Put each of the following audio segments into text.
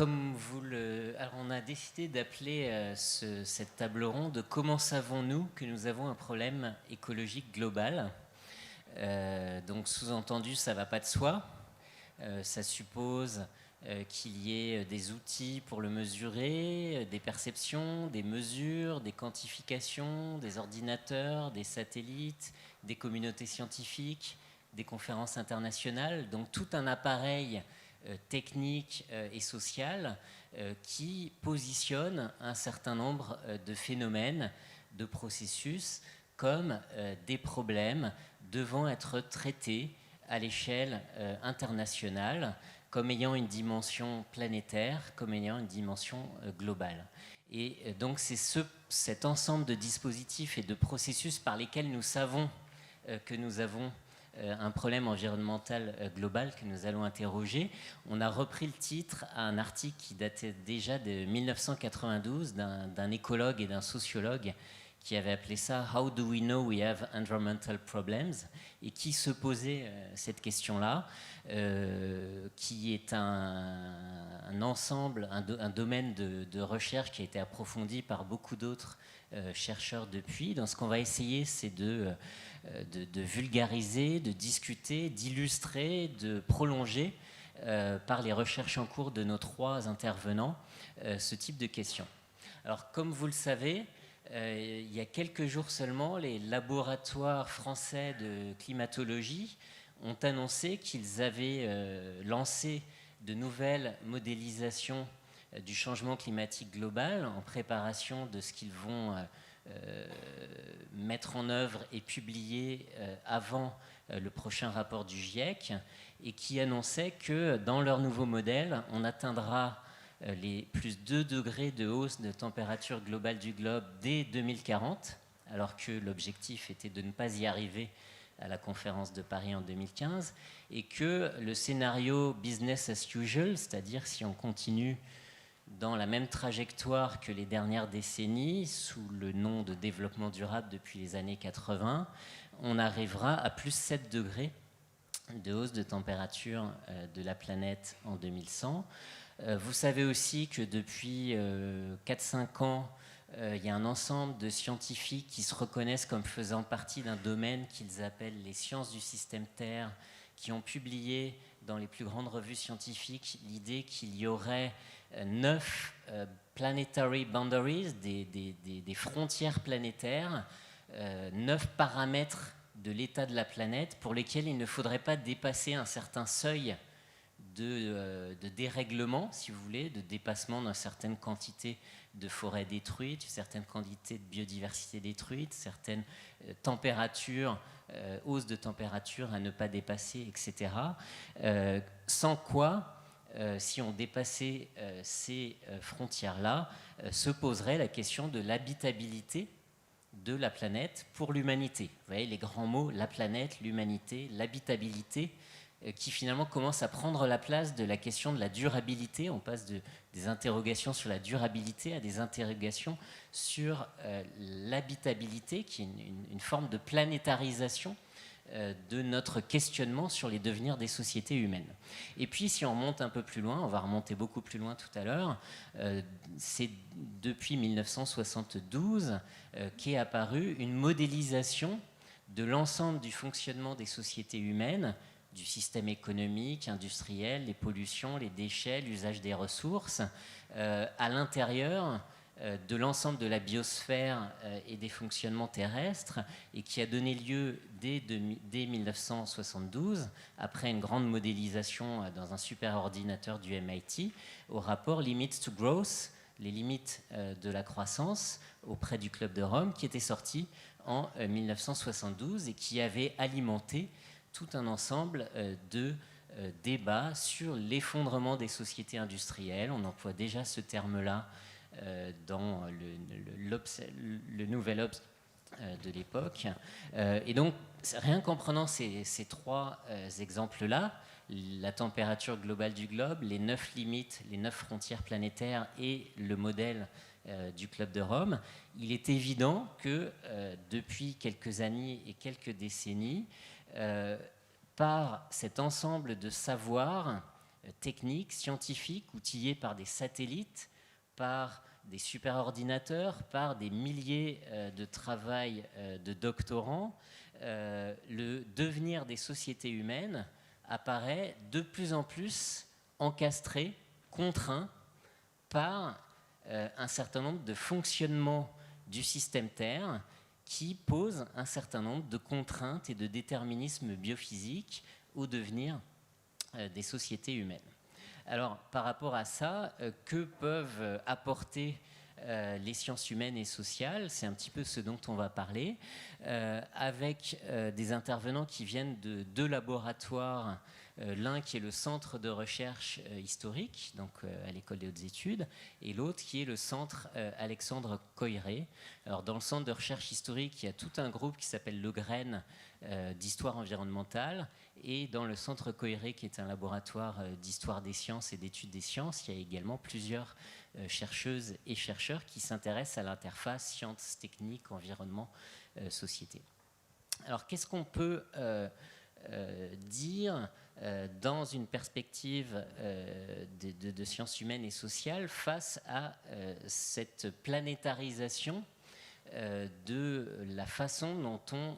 Alors, on a décidé d'appeler cette table ronde « Comment savons-nous que nous avons un problème écologique global ?» Donc, sous-entendu, ça ne va pas de soi. Ça suppose qu'il y ait des outils pour le mesurer, des perceptions, des mesures, des quantifications, des ordinateurs, des satellites, des communautés scientifiques, des conférences internationales. Donc, tout un appareil technique et sociale qui positionne un certain nombre de phénomènes, de processus comme des problèmes devant être traités à l'échelle internationale comme ayant une dimension planétaire, comme ayant une dimension globale. Et donc c'est cet ensemble de dispositifs et de processus par lesquels nous savons que nous avons un problème environnemental global que nous allons interroger. On a repris le titre à un article qui datait déjà de 1992 d'un écologue et d'un sociologue qui avait appelé ça « How do we know we have environmental problems ?» et qui se posait cette question-là, qui est un ensemble, un domaine de recherche qui a été approfondi par beaucoup d'autres chercheurs depuis. Donc ce qu'on va essayer, c'est de vulgariser, de discuter, d'illustrer, de prolonger par les recherches en cours de nos trois intervenants ce type de questions. Alors comme vous le savez, il y a quelques jours seulement, les laboratoires français de climatologie ont annoncé qu'ils avaient lancé de nouvelles modélisations du changement climatique global en préparation de ce qu'ils vont mettre en œuvre et publier avant le prochain rapport du GIEC, et qui annonçaient que dans leur nouveau modèle, on atteindra les plus 2 degrés de hausse de température globale du globe dès 2040, alors que l'objectif était de ne pas y arriver à la conférence de Paris en 2015, et que le scénario business as usual, c'est-à-dire si on continue dans la même trajectoire que les dernières décennies, sous le nom de développement durable depuis les années 80, on arrivera à plus 7 degrés de hausse de température de la planète en 2100. Vous savez aussi que depuis 4-5 ans, il y a un ensemble de scientifiques qui se reconnaissent comme faisant partie d'un domaine qu'ils appellent les sciences du système Terre, qui ont publié dans les plus grandes revues scientifiques l'idée qu'il y aurait 9 planetary boundaries, des frontières planétaires, 9 paramètres de l'état de la planète pour lesquels il ne faudrait pas dépasser un certain seuil de dérèglement, si vous voulez, de dépassement d'une certaine quantité de forêts détruites, une certaine quantité de biodiversité détruite, certaines températures, hausse de température à ne pas dépasser, etc. Sans quoi, si on dépassait ces frontières-là, se poserait la question de l'habitabilité de la planète pour l'humanité. Vous voyez les grands mots, la planète, l'humanité, l'habitabilité, qui finalement commence à prendre la place de la question de la durabilité. On passe des interrogations sur la durabilité à des interrogations sur l'habitabilité, qui est une forme de planétarisation de notre questionnement sur les devenirs des sociétés humaines. Et puis si on monte un peu plus loin, on va remonter beaucoup plus loin tout à l'heure, c'est depuis 1972 qu'est apparue une modélisation de l'ensemble du fonctionnement des sociétés humaines, du système économique, industriel, les pollutions, les déchets, l'usage des ressources, à l'intérieur de l'ensemble de la biosphère et des fonctionnements terrestres, et qui a donné lieu dès 1972, après une grande modélisation dans un superordinateur du MIT, au rapport Limits to Growth, les limites de la croissance, auprès du Club de Rome, qui était sorti en 1972 et qui avait alimenté tout un ensemble de débats sur l'effondrement des sociétés industrielles. On emploie déjà ce terme-là dans le Nouvel Obs de l'époque. Et donc, rien qu'en prenant ces 3 exemples-là, la température globale du globe, les 9 limites, les 9 frontières planétaires et le modèle du Club de Rome, il est évident que depuis quelques années et quelques décennies, par cet ensemble de savoirs techniques, scientifiques, outillés par des satellites, par des superordinateurs, par des milliers de travail de doctorants, le devenir des sociétés humaines apparaît de plus en plus encastré, contraint par un certain nombre de fonctionnements du système Terre qui posent un certain nombre de contraintes et de déterminismes biophysiques au devenir des sociétés humaines. Alors, par rapport à ça, que peuvent apporter les sciences humaines et sociales? C'est un petit peu ce dont on va parler, avec des intervenants qui viennent de deux laboratoires, l'un qui est le centre de recherche historique, donc à l'École des hautes études, et l'autre qui est le centre Alexandre Coiré. Alors, dans le centre de recherche historique, il y a tout un groupe qui s'appelle le GREN d'histoire environnementale, et dans le centre Coiré, qui est un laboratoire d'histoire des sciences et d'études des sciences, il y a également plusieurs chercheuses et chercheurs qui s'intéressent à l'interface sciences, techniques, environnement, société. Alors, qu'est-ce qu'on peut dire dans une perspective de sciences humaines et sociales face à cette planétarisation de la façon dont on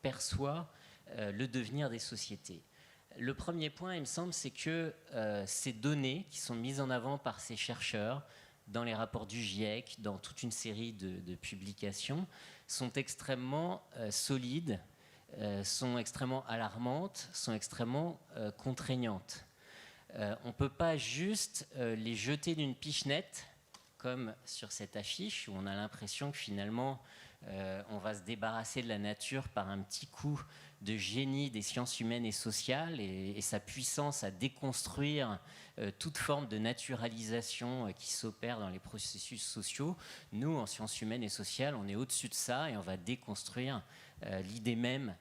perçoit le devenir des sociétés? Le premier point, il me semble, c'est que ces données qui sont mises en avant par ces chercheurs dans les rapports du GIEC, dans toute une série de publications, sont extrêmement solides, sont extrêmement alarmantes, sont extrêmement contraignantes. On ne peut pas juste les jeter d'une pichenette, comme sur cette affiche, où on a l'impression que finalement, on va se débarrasser de la nature par un petit coup de génie des sciences humaines et sociales et sa puissance à déconstruire toute forme de naturalisation qui s'opère dans les processus sociaux. Nous, en sciences humaines et sociales, on est au-dessus de ça et on va déconstruire l'idée même,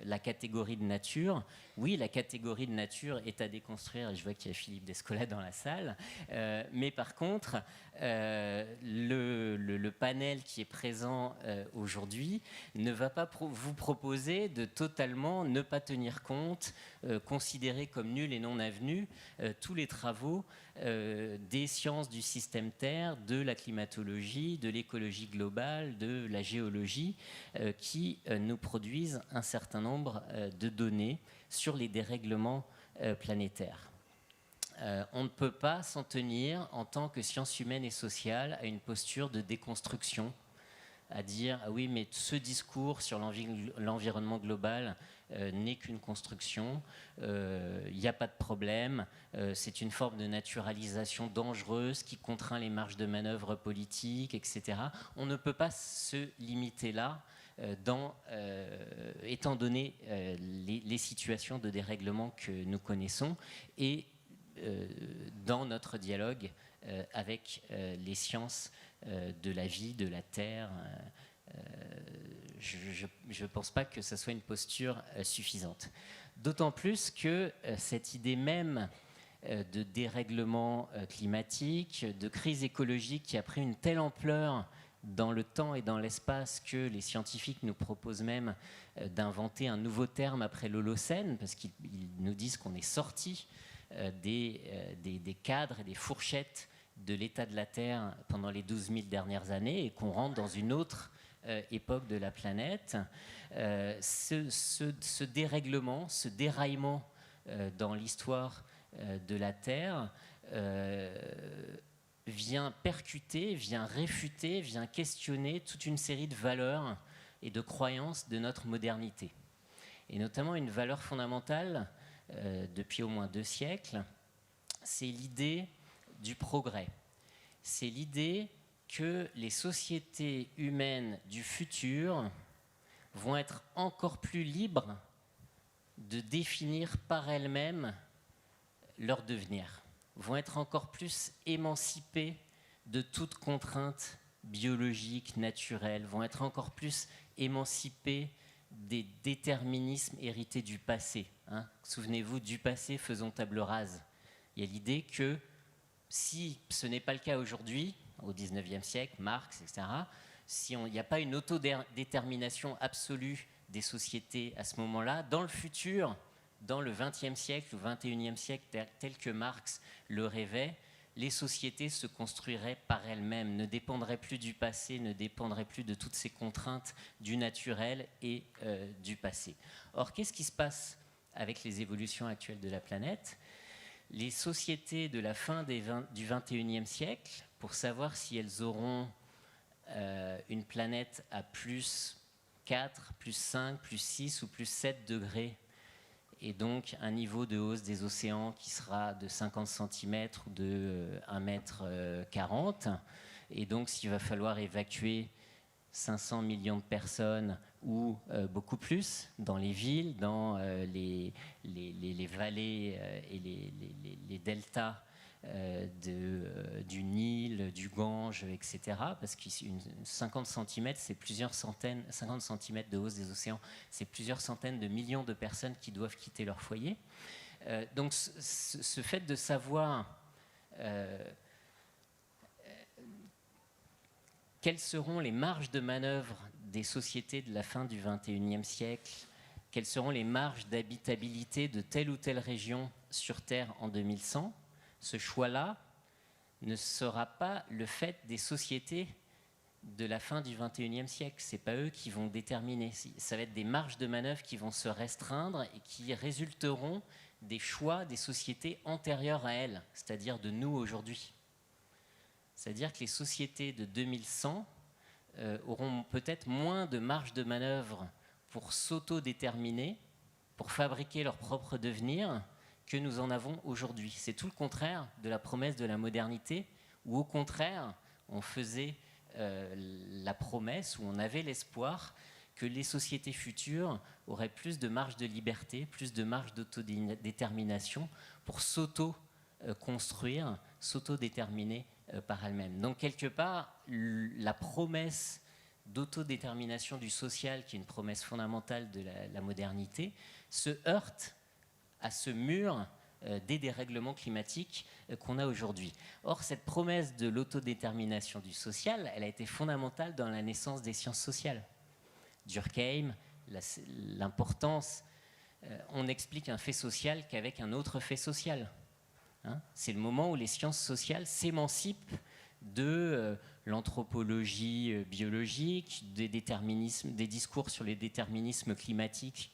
la catégorie de nature. Oui, la catégorie de nature est à déconstruire, et je vois qu'il y a Philippe Descola dans la salle, mais par contre, le panel qui est présent aujourd'hui ne va pas vous proposer de totalement ne pas tenir compte, considérer comme nuls et non avenus tous les travaux des sciences du système Terre, de la climatologie, de l'écologie globale, de la géologie, qui nous produisent un certain nombre de données sur les dérèglements planétaires. On ne peut pas s'en tenir en tant que sciences humaines et sociales à une posture de déconstruction, à dire ah oui, mais ce discours sur l'environnement global n'est qu'une construction, il n'y a pas de problème, c'est une forme de naturalisation dangereuse qui contraint les marges de manœuvre politiques, etc. On ne peut pas se limiter là, étant donné les situations de dérèglement que nous connaissons et dans notre dialogue avec les sciences de la vie, de la Terre. Je ne pense pas que ce soit une posture suffisante. D'autant plus que cette idée même de dérèglement climatique, de crise écologique qui a pris une telle ampleur dans le temps et dans l'espace que les scientifiques nous proposent même d'inventer un nouveau terme après l'Holocène, parce qu'ils nous disent qu'on est sorti des cadres et des fourchettes de l'état de la Terre pendant les 12 000 dernières années et qu'on rentre dans une autre époque de la planète. Ce dérèglement, ce déraillement dans l'histoire de la Terre vient percuter, vient réfuter, vient questionner toute une série de valeurs et de croyances de notre modernité. Et notamment une valeur fondamentale depuis au moins 2 siècles, c'est l'idée du progrès. C'est l'idée que les sociétés humaines du futur vont être encore plus libres de définir par elles-mêmes leur devenir, vont être encore plus émancipées de toute contrainte biologique, naturelle, vont être encore plus émancipées des déterminismes hérités du passé. Souvenez-vous, du passé, faisons table rase. Il y a l'idée que si ce n'est pas le cas aujourd'hui, au XIXe siècle, Marx, etc., si il n'y a pas une autodétermination absolue des sociétés à ce moment-là, dans le futur, dans le XXe siècle ou XXIe siècle, tel que Marx le rêvait, les sociétés se construiraient par elles-mêmes, ne dépendraient plus du passé, ne dépendraient plus de toutes ces contraintes du naturel et du passé. Or, qu'est-ce qui se passe avec les évolutions actuelles de la planète? Les sociétés de la fin du XXIe siècle, pour savoir si elles auront une planète à plus 4, plus 5, plus 6 ou plus 7 degrés, et donc un niveau de hausse des océans qui sera de 50 cm ou de 1,40 m. Et donc s'il va falloir évacuer 500 millions de personnes ou beaucoup plus dans les villes, dans les vallées et les deltas du Nil, du Gange, etc. Parce que 50 cm, c'est plusieurs centaines, 50 cm de hausse des océans, c'est plusieurs centaines de millions de personnes qui doivent quitter leur foyer. Donc ce fait de savoir quelles seront les marges de manœuvre des sociétés de la fin du XXIe siècle, quelles seront les marges d'habitabilité de telle ou telle région sur Terre en 2100, ce choix-là ne sera pas le fait des sociétés de la fin du XXIe siècle. Ce n'est pas eux qui vont déterminer. Ça va être des marges de manœuvre qui vont se restreindre et qui résulteront des choix des sociétés antérieures à elles, c'est-à-dire de nous aujourd'hui. C'est-à-dire que les sociétés de 2100 auront peut-être moins de marge de manœuvre pour s'auto-déterminer, pour fabriquer leur propre devenir, que nous en avons aujourd'hui. C'est tout le contraire de la promesse de la modernité, où au contraire, on faisait la promesse, où on avait l'espoir que les sociétés futures auraient plus de marge de liberté, plus de marge d'autodétermination pour s'auto-construire, s'auto-déterminer par elles-mêmes. Donc quelque part, la promesse d'autodétermination du social, qui est une promesse fondamentale de la modernité, se heurte à ce mur des dérèglements climatiques qu'on a aujourd'hui. Or, cette promesse de l'autodétermination du social, elle a été fondamentale dans la naissance des sciences sociales. Durkheim, l'importance, on n'explique un fait social qu'avec un autre fait social. C'est le moment où les sciences sociales s'émancipent de l'anthropologie biologique, des discours sur les déterminismes climatiques,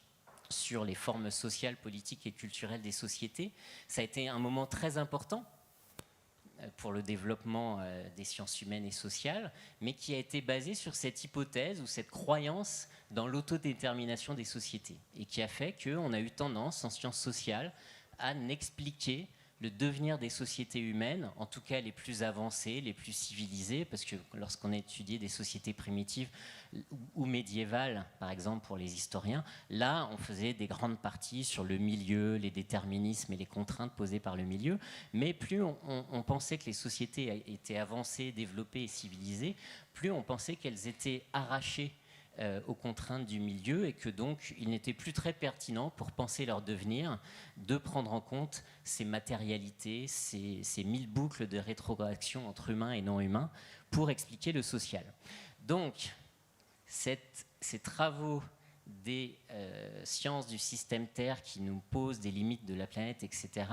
sur les formes sociales, politiques et culturelles des sociétés. Ça a été un moment très important pour le développement des sciences humaines et sociales, mais qui a été basé sur cette hypothèse ou cette croyance dans l'autodétermination des sociétés, et qui a fait qu'on a eu tendance en sciences sociales à n'expliquer le devenir des sociétés humaines, en tout cas les plus avancées, les plus civilisées, parce que lorsqu'on a étudié des sociétés primitives ou médiévales, par exemple pour les historiens, là on faisait des grandes parties sur le milieu, les déterminismes et les contraintes posées par le milieu, mais plus on pensait que les sociétés étaient avancées, développées et civilisées, plus on pensait qu'elles étaient arrachées aux contraintes du milieu, et que donc il n'était plus très pertinent pour penser leur devenir de prendre en compte ces matérialités, ces mille boucles de rétroaction entre humains et non humains pour expliquer le social. Donc ces travaux des sciences du système Terre qui nous posent des limites de la planète, etc.,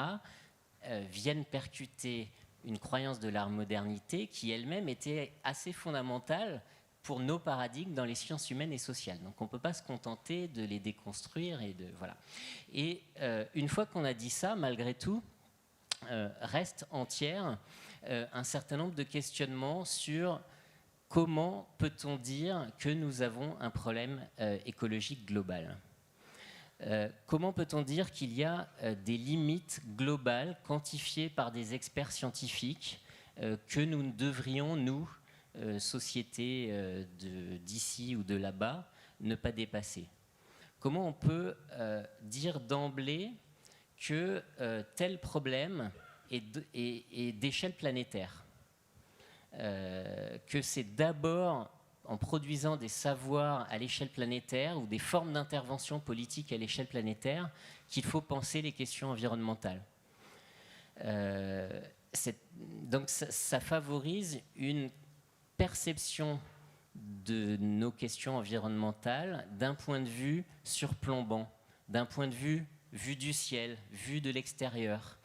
viennent percuter une croyance de la modernité qui elle-même était assez fondamentale pour nos paradigmes dans les sciences humaines et sociales. Donc on ne peut pas se contenter de les déconstruire. Et une fois qu'on a dit ça, malgré tout, reste entière un certain nombre de questionnements sur comment peut-on dire que nous avons un problème écologique global. Comment peut-on dire qu'il y a des limites globales quantifiées par des experts scientifiques que nous devrions, nous, société d'ici ou de là-bas, ne pas dépasser? Comment on peut dire d'emblée que tel problème est d'échelle planétaire, que c'est d'abord en produisant des savoirs à l'échelle planétaire ou des formes d'intervention politique à l'échelle planétaire qu'il faut penser les questions environnementales? Donc ça favorise une perception de nos questions environnementales d'un point de vue surplombant, d'un point de vue vue du ciel, vue de l'extérieur.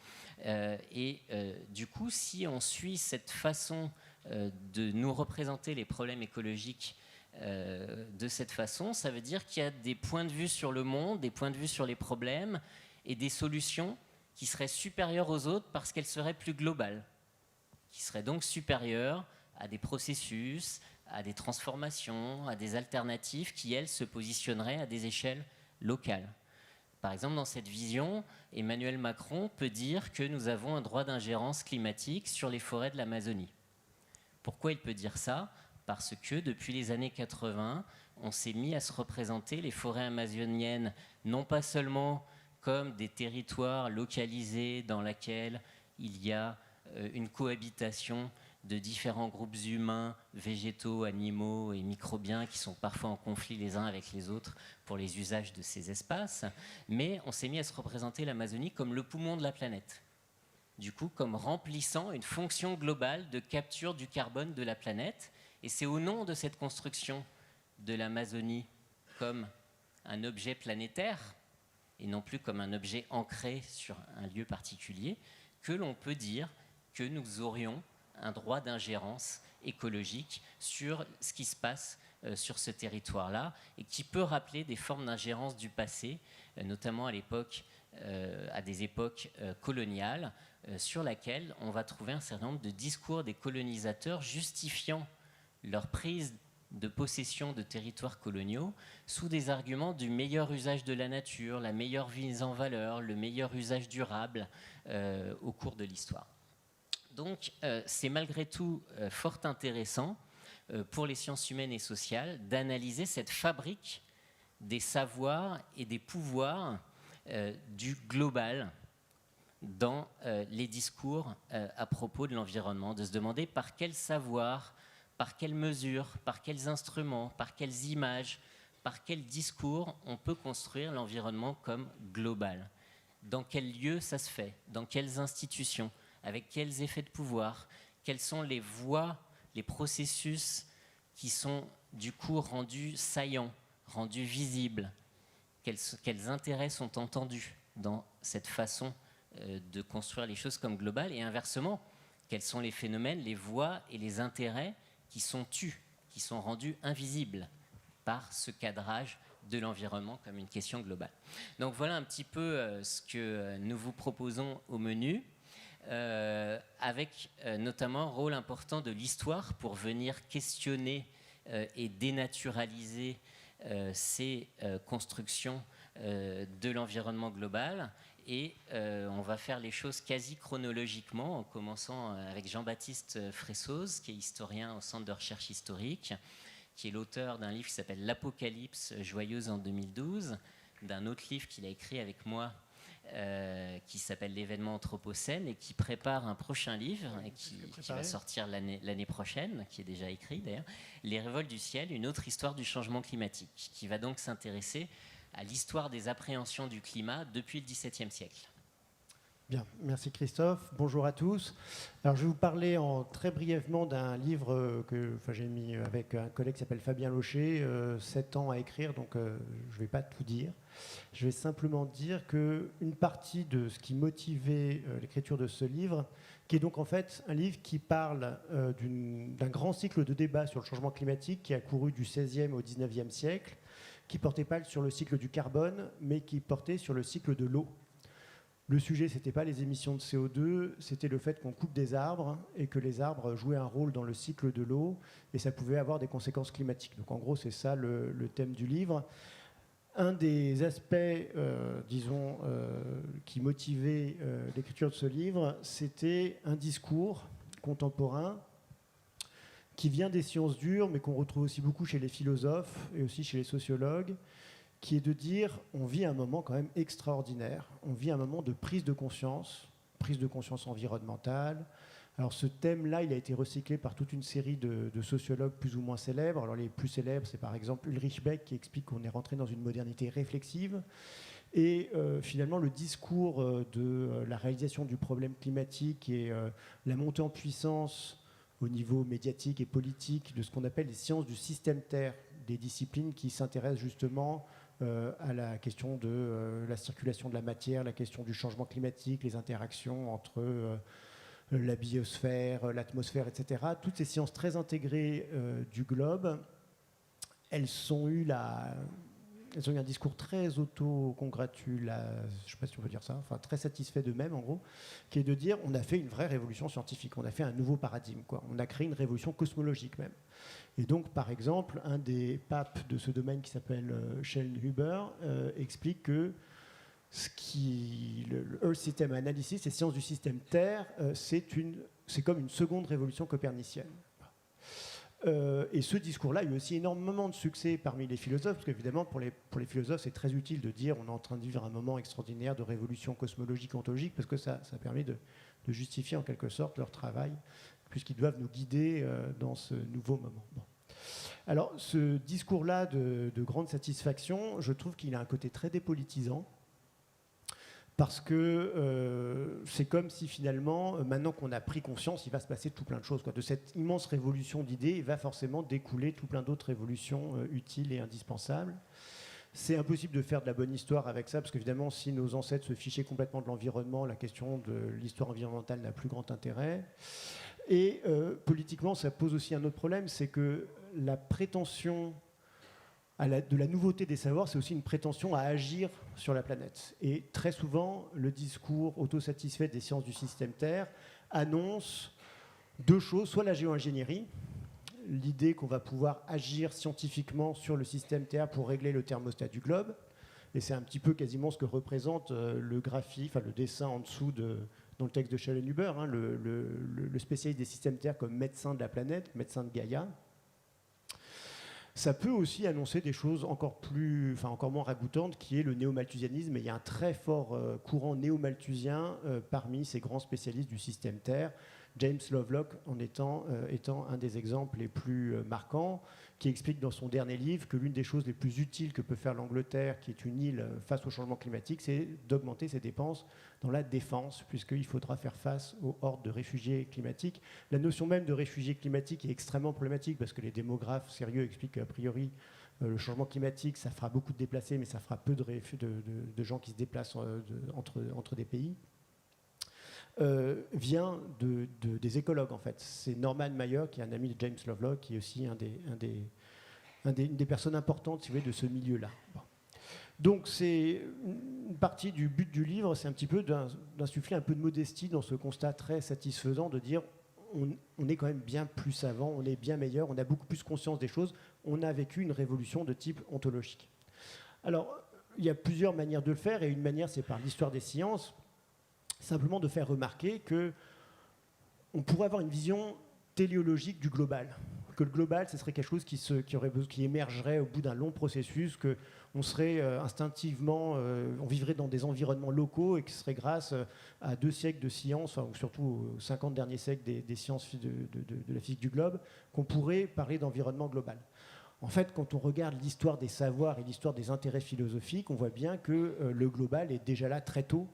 Du coup, si on suit cette façon de nous représenter les problèmes écologiques de cette façon, ça veut dire qu'il y a des points de vue sur le monde, des points de vue sur les problèmes et des solutions qui seraient supérieures aux autres parce qu'elles seraient plus globales, qui seraient donc supérieures à des processus, à des transformations, à des alternatives qui, elles, se positionneraient à des échelles locales. Par exemple, dans cette vision, Emmanuel Macron peut dire que nous avons un droit d'ingérence climatique sur les forêts de l'Amazonie. Pourquoi il peut dire ça ? Parce que depuis les années 80, on s'est mis à se représenter les forêts amazoniennes non pas seulement comme des territoires localisés dans lesquels il y a une cohabitation de différents groupes humains, végétaux, animaux et microbiens qui sont parfois en conflit les uns avec les autres pour les usages de ces espaces, mais on s'est mis à se représenter l'Amazonie comme le poumon de la planète. Du coup, comme remplissant une fonction globale de capture du carbone de la planète. Et c'est au nom de cette construction de l'Amazonie comme un objet planétaire, et non plus comme un objet ancré sur un lieu particulier, que l'on peut dire que nous aurions un droit d'ingérence écologique sur ce qui se passe sur ce territoire-là, et qui peut rappeler des formes d'ingérence du passé, notamment à des époques coloniales, sur laquelle on va trouver un certain nombre de discours des colonisateurs justifiant leur prise de possession de territoires coloniaux sous des arguments du meilleur usage de la nature, la meilleure mise en valeur, le meilleur usage durable au cours de l'histoire. Donc c'est malgré tout fort intéressant pour les sciences humaines et sociales d'analyser cette fabrique des savoirs et des pouvoirs du global dans les discours à propos de l'environnement, de se demander par quel savoir, par quelles mesures, par quels instruments, par quelles images, par quel discours on peut construire l'environnement comme global. Dans quel lieu ça se fait, dans quelles institutions, avec quels effets de pouvoir, quelles sont les voies, les processus qui sont du coup rendus saillants, rendus visibles, quels intérêts sont entendus dans cette façon de construire les choses comme globales, et inversement, quels sont les phénomènes, les voies et les intérêts qui sont tus, qui sont rendus invisibles par ce cadrage de l'environnement comme une question globale. Donc voilà un petit peu ce que nous vous proposons au menu, avec notamment un rôle important de l'histoire pour venir questionner et dénaturaliser ces constructions de l'environnement global. Et on va faire les choses quasi chronologiquement, en commençant avec Jean-Baptiste Fressoz, qui est historien au Centre de recherche historique, qui est l'auteur d'un livre qui s'appelle L'Apocalypse joyeuse en 2012, d'un autre livre qu'il a écrit avec moi qui s'appelle L'événement anthropocène, et qui prépare un prochain livre et qui va sortir l'année prochaine, qui est déjà écrit d'ailleurs, Les révoltes du ciel, une autre histoire du changement climatique, qui va donc s'intéresser à l'histoire des appréhensions du climat depuis le XVIIe siècle. Bien, merci Christophe. Bonjour à tous. Alors, je vais vous parler très brièvement d'un livre que j'ai mis avec un collègue qui s'appelle Fabien Locher, 7 ans à écrire, donc je ne vais pas tout dire. Je vais simplement dire qu'une partie de ce qui motivait l'écriture de ce livre, qui est donc en fait un livre qui parle d'un grand cycle de débat sur le changement climatique qui a couru du XVIe au XIXe siècle, qui ne portait pas sur le cycle du carbone, mais qui portait sur le cycle de l'eau. Le sujet, ce n'était pas les émissions de CO2, c'était le fait qu'on coupe des arbres et que les arbres jouaient un rôle dans le cycle de l'eau, et ça pouvait avoir des conséquences climatiques. Donc en gros, c'est ça le thème du livre. Un des aspects, qui motivait l'écriture de ce livre, c'était un discours contemporain qui vient des sciences dures, mais qu'on retrouve aussi beaucoup chez les philosophes et aussi chez les sociologues, qui est de dire on vit un moment quand même extraordinaire, on vit un moment de prise de conscience environnementale. Alors ce thème-là, il a été recyclé par toute une série de sociologues plus ou moins célèbres. Alors les plus célèbres, c'est par exemple Ulrich Beck qui explique qu'on est rentré dans une modernité réflexive. Et finalement, le discours de la réalisation du problème climatique et la montée en puissance au niveau médiatique et politique de ce qu'on appelle les sciences du système Terre, des disciplines qui s'intéressent justement à la question de la circulation de la matière, la question du changement climatique, les interactions entre la biosphère, l'atmosphère, etc. Toutes ces sciences très intégrées du globe, elles ont eu un discours très auto-congratulateur, je ne sais pas si on peut dire ça, enfin très satisfait d'eux-mêmes en gros, qui est de dire on a fait une vraie révolution scientifique, on a fait un nouveau paradigme, quoi. On a créé une révolution cosmologique même. Et donc par exemple, un des papes de ce domaine qui s'appelle Schellnhuber explique que le Earth System Analysis, les sciences du système Terre, c'est comme une seconde révolution copernicienne. Et ce discours-là a eu aussi énormément de succès parmi les philosophes, parce qu'évidemment, pour les philosophes, c'est très utile de dire on est en train de vivre un moment extraordinaire de révolution cosmologique, ontologique, parce que ça permet de justifier en quelque sorte leur travail, puisqu'ils doivent nous guider dans ce nouveau moment. Bon. Alors, ce discours-là de grande satisfaction, je trouve qu'il a un côté très dépolitisant, parce que c'est comme si finalement, maintenant qu'on a pris conscience, il va se passer tout plein de choses, quoi. De cette immense révolution d'idées, il va forcément découler tout plein d'autres révolutions utiles et indispensables. C'est impossible de faire de la bonne histoire avec ça, parce qu'évidemment, si nos ancêtres se fichaient complètement de l'environnement, la question de l'histoire environnementale n'a plus grand intérêt. Et politiquement, ça pose aussi un autre problème, c'est que la prétention de la nouveauté des savoirs, c'est aussi une prétention à agir sur la planète. Et très souvent, le discours autosatisfait des sciences du système Terre annonce deux choses, soit la géo-ingénierie, l'idée qu'on va pouvoir agir scientifiquement sur le système Terre pour régler le thermostat du globe, et c'est un petit peu quasiment ce que représente le dessin en dessous dans le texte de Schellnhuber, hein, le spécialiste des systèmes Terre comme médecin de la planète, médecin de Gaïa. Ça peut aussi annoncer des choses encore moins ragoûtantes, qui est le néo-malthusianisme. Et il y a un très fort courant néo-malthusien parmi ces grands spécialistes du système Terre. James Lovelock en étant un des exemples les plus marquants, qui explique dans son dernier livre que l'une des choses les plus utiles que peut faire l'Angleterre, qui est une île face au changement climatique, c'est d'augmenter ses dépenses dans la défense, puisqu'il faudra faire face aux hordes de réfugiés climatiques. La notion même de réfugiés climatiques est extrêmement problématique, parce que les démographes sérieux expliquent qu'a priori, le changement climatique, ça fera beaucoup de déplacés, mais ça fera peu de gens qui se déplacent entre des pays. Vient des écologues, en fait. C'est Norman Maier, qui est un ami de James Lovelock, qui est aussi une des personnes importantes, si vous voulez, de ce milieu-là. Bon. Donc, c'est une partie du but du livre, c'est un petit peu d'insuffler un peu de modestie dans ce constat très satisfaisant de dire on est quand même bien plus savant, on est bien meilleur, on a beaucoup plus conscience des choses, on a vécu une révolution de type ontologique. Alors, il y a plusieurs manières de le faire, et une manière, c'est par l'histoire des sciences, simplement de faire remarquer qu'on pourrait avoir une vision téléologique du global. Que le global, ce serait quelque chose qui émergerait au bout d'un long processus, qu'on serait instinctivement, on vivrait dans des environnements locaux, et que ce serait grâce à 2 siècles de sciences, ou surtout aux 50 derniers siècles des sciences de la physique du globe, qu'on pourrait parler d'environnement global. En fait, quand on regarde l'histoire des savoirs et l'histoire des intérêts philosophiques, on voit bien que le global est déjà là très tôt,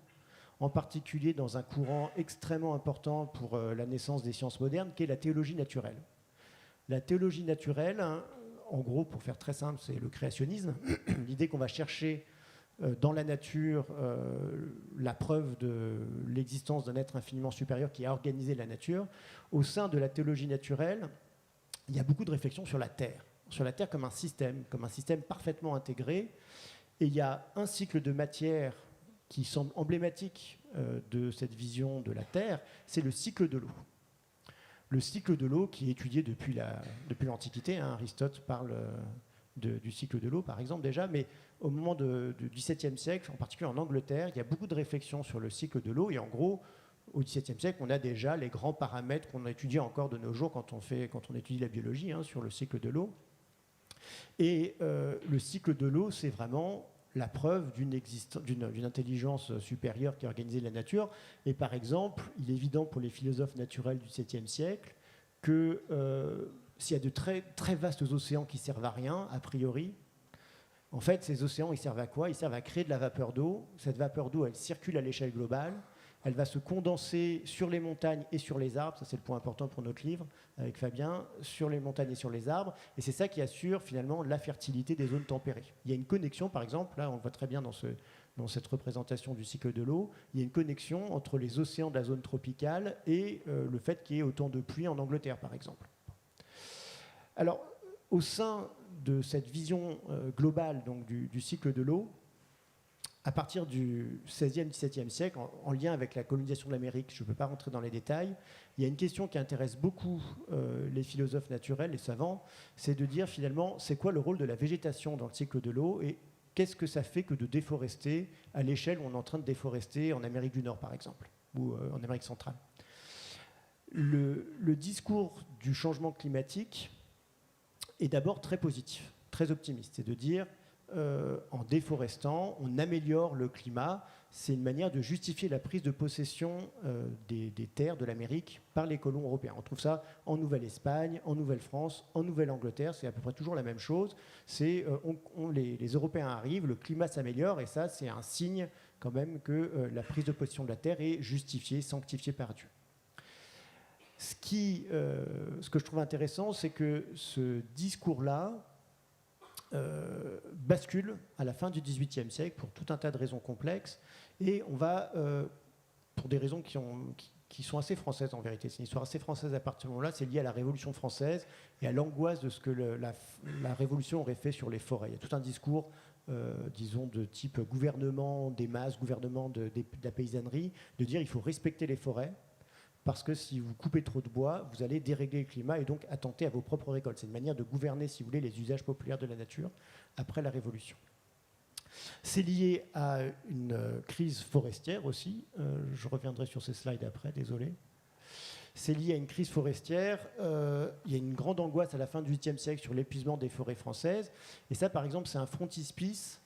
en particulier dans un courant extrêmement important pour la naissance des sciences modernes, qui est la théologie naturelle. La théologie naturelle, hein, en gros, pour faire très simple, c'est le créationnisme, l'idée qu'on va chercher dans la nature la preuve de l'existence d'un être infiniment supérieur qui a organisé la nature. Au sein de la théologie naturelle, il y a beaucoup de réflexions sur la Terre comme un système parfaitement intégré, et il y a un cycle de matière qui semble emblématique de cette vision de la Terre, c'est le cycle de l'eau. Le cycle de l'eau qui est étudié depuis l'Antiquité, hein, Aristote parle du cycle de l'eau par exemple déjà, mais au moment du XVIIe siècle, en particulier en Angleterre, il y a beaucoup de réflexions sur le cycle de l'eau, et en gros, au XVIIe siècle, on a déjà les grands paramètres qu'on étudie encore de nos jours quand on étudie la biologie, hein, sur le cycle de l'eau. Et le cycle de l'eau, c'est vraiment la preuve d'une intelligence supérieure qui a organisé la nature. Et par exemple, il est évident pour les philosophes naturels du VIIe siècle que s'il y a de très, très vastes océans qui servent à rien, a priori, en fait, ces océans, ils servent à quoi? Ils servent à créer de la vapeur d'eau. Cette vapeur d'eau, elle circule à l'échelle globale, elle va se condenser sur les montagnes et sur les arbres, ça c'est le point important pour notre livre avec Fabien, sur les montagnes et sur les arbres, et c'est ça qui assure finalement la fertilité des zones tempérées. Il y a une connexion, par exemple, là on le voit très bien dans cette représentation du cycle de l'eau, il y a une connexion entre les océans de la zone tropicale et le fait qu'il y ait autant de pluie en Angleterre, par exemple. Alors, au sein de cette vision globale donc, du cycle de l'eau, à partir du XVIe, XVIIe siècle, en lien avec la colonisation de l'Amérique, je ne peux pas rentrer dans les détails, il y a une question qui intéresse beaucoup les philosophes naturels, les savants, c'est de dire finalement, c'est quoi le rôle de la végétation dans le cycle de l'eau et qu'est-ce que ça fait que de déforester à l'échelle où on est en train de déforester en Amérique du Nord, par exemple, ou en Amérique centrale. Le discours du changement climatique est d'abord très positif, très optimiste. C'est de dire, en déforestant, on améliore le climat. C'est une manière de justifier la prise de possession des terres de l'Amérique par les colons européens. On trouve ça en Nouvelle-Espagne, en Nouvelle-France, en Nouvelle-Angleterre. C'est à peu près toujours la même chose. C'est, les Européens arrivent, le climat s'améliore, et ça, c'est un signe quand même que la prise de possession de la terre est justifiée, sanctifiée par Dieu. Ce que je trouve intéressant, c'est que ce discours-là bascule à la fin du XVIIIe siècle pour tout un tas de raisons complexes, et on va, pour des raisons qui sont assez françaises en vérité, c'est une histoire assez française à partir de ce moment-là, c'est lié à la Révolution française et à l'angoisse de ce que la Révolution aurait fait sur les forêts. Il y a tout un discours, disons, de type gouvernement des masses, gouvernement de la paysannerie, de dire il faut respecter les forêts, parce que si vous coupez trop de bois, vous allez dérégler le climat et donc attenter à vos propres récoltes. C'est une manière de gouverner, si vous voulez, les usages populaires de la nature après la Révolution. C'est lié à une crise forestière aussi. Je reviendrai sur ces slides après, désolé. C'est lié à une crise forestière. Il y a une grande angoisse à la fin du XVIIIe siècle sur l'épuisement des forêts françaises. Et ça, par exemple, c'est un frontispice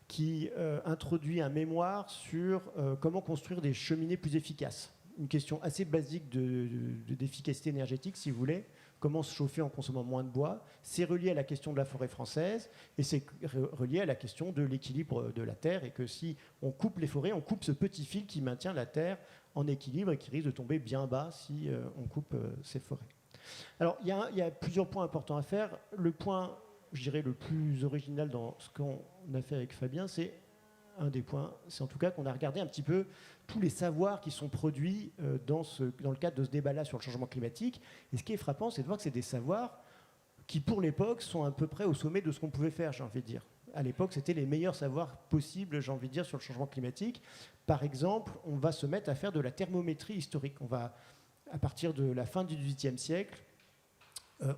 qui introduit un mémoire sur comment construire des cheminées plus efficaces. Une question assez basique d'efficacité énergétique, si vous voulez. Comment se chauffer en consommant moins de bois. C'est relié à la question de la forêt française et c'est relié à la question de l'équilibre de la Terre, et que si on coupe les forêts, on coupe ce petit fil qui maintient la Terre en équilibre et qui risque de tomber bien bas si on coupe ces forêts. Alors, il y a plusieurs points importants à faire. Le point, je dirais, le plus original dans ce qu'on a fait avec Fabien, c'est un des points, c'est en tout cas qu'on a regardé un petit peu tous les savoirs qui sont produits dans le cadre de ce débat-là sur le changement climatique. Et ce qui est frappant, c'est de voir que c'est des savoirs qui, pour l'époque, sont à peu près au sommet de ce qu'on pouvait faire, j'ai envie de dire. À l'époque, c'était les meilleurs savoirs possibles, j'ai envie de dire, sur le changement climatique. Par exemple, on va se mettre à faire de la thermométrie historique. On va, à partir de la fin du XVIIIe siècle,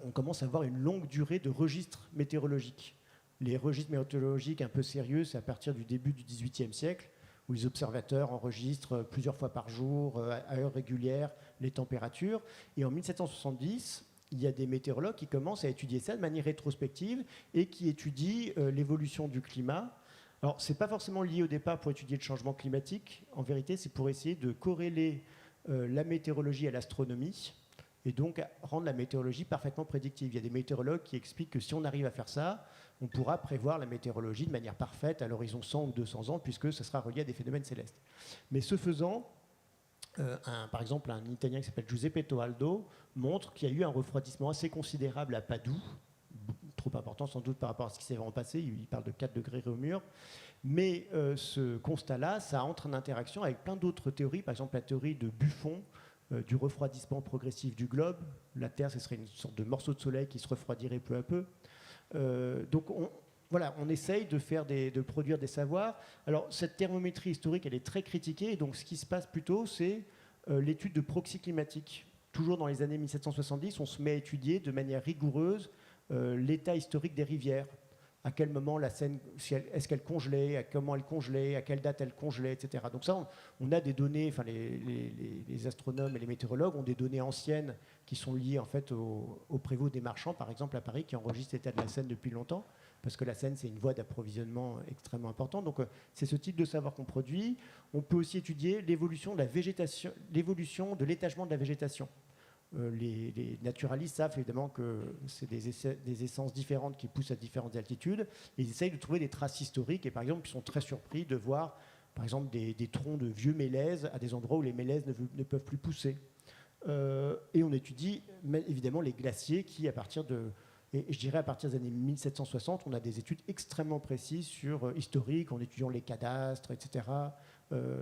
on commence à avoir une longue durée de registres météorologiques. Les registres météorologiques un peu sérieux, c'est à partir du début du XVIIIe siècle, où les observateurs enregistrent plusieurs fois par jour, à heure régulière, les températures. Et en 1770, il y a des météorologues qui commencent à étudier ça de manière rétrospective et qui étudient l'évolution du climat. Alors, ce n'est pas forcément lié au départ pour étudier le changement climatique. En vérité, c'est pour essayer de corréler la météorologie à l'astronomie et donc rendre la météorologie parfaitement prédictive. Il y a des météorologues qui expliquent que si on arrive à faire ça, on pourra prévoir la météorologie de manière parfaite à l'horizon 100 ou 200 ans, puisque ce sera relié à des phénomènes célestes. Mais ce faisant, par exemple, un Italien qui s'appelle Giuseppe Toaldo montre qu'il y a eu un refroidissement assez considérable à Padoue, trop important sans doute par rapport à ce qui s'est vraiment passé, il parle de 4 degrés Réaumur, mais ce constat-là, ça entre en interaction avec plein d'autres théories, par exemple la théorie de Buffon, du refroidissement progressif du globe. La Terre, ce serait une sorte de morceau de soleil qui se refroidirait peu à peu. Donc on essaye de produire des savoirs. Alors cette thermométrie historique, elle est très critiquée, et donc ce qui se passe plutôt, c'est l'étude de proxy climatique. Toujours dans les années 1770, on se met à étudier de manière rigoureuse l'état historique des rivières. À quel moment la Seine, est-ce qu'elle congelait, comment elle congelait, à quelle date elle congelait, etc. Donc ça, on a des données, enfin les astronomes et les météorologues ont des données anciennes qui sont liées en fait au prévôt des marchands, par exemple à Paris, qui enregistre l'état de la Seine depuis longtemps, parce que la Seine, c'est une voie d'approvisionnement extrêmement importante. Donc c'est ce type de savoir qu'on produit. On peut aussi étudier l'évolution de la végétation, l'évolution de l'étagement de la végétation. Les naturalistes savent évidemment que c'est des essences différentes qui poussent à différentes altitudes, et ils essayent de trouver des traces historiques, et par exemple ils sont très surpris de voir par exemple des troncs de vieux mélèzes à des endroits où les mélèzes ne peuvent plus pousser. Et on étudie évidemment les glaciers qui, et je dirais à partir des années 1760, on a des études extrêmement précises historiques, en étudiant les cadastres, etc.,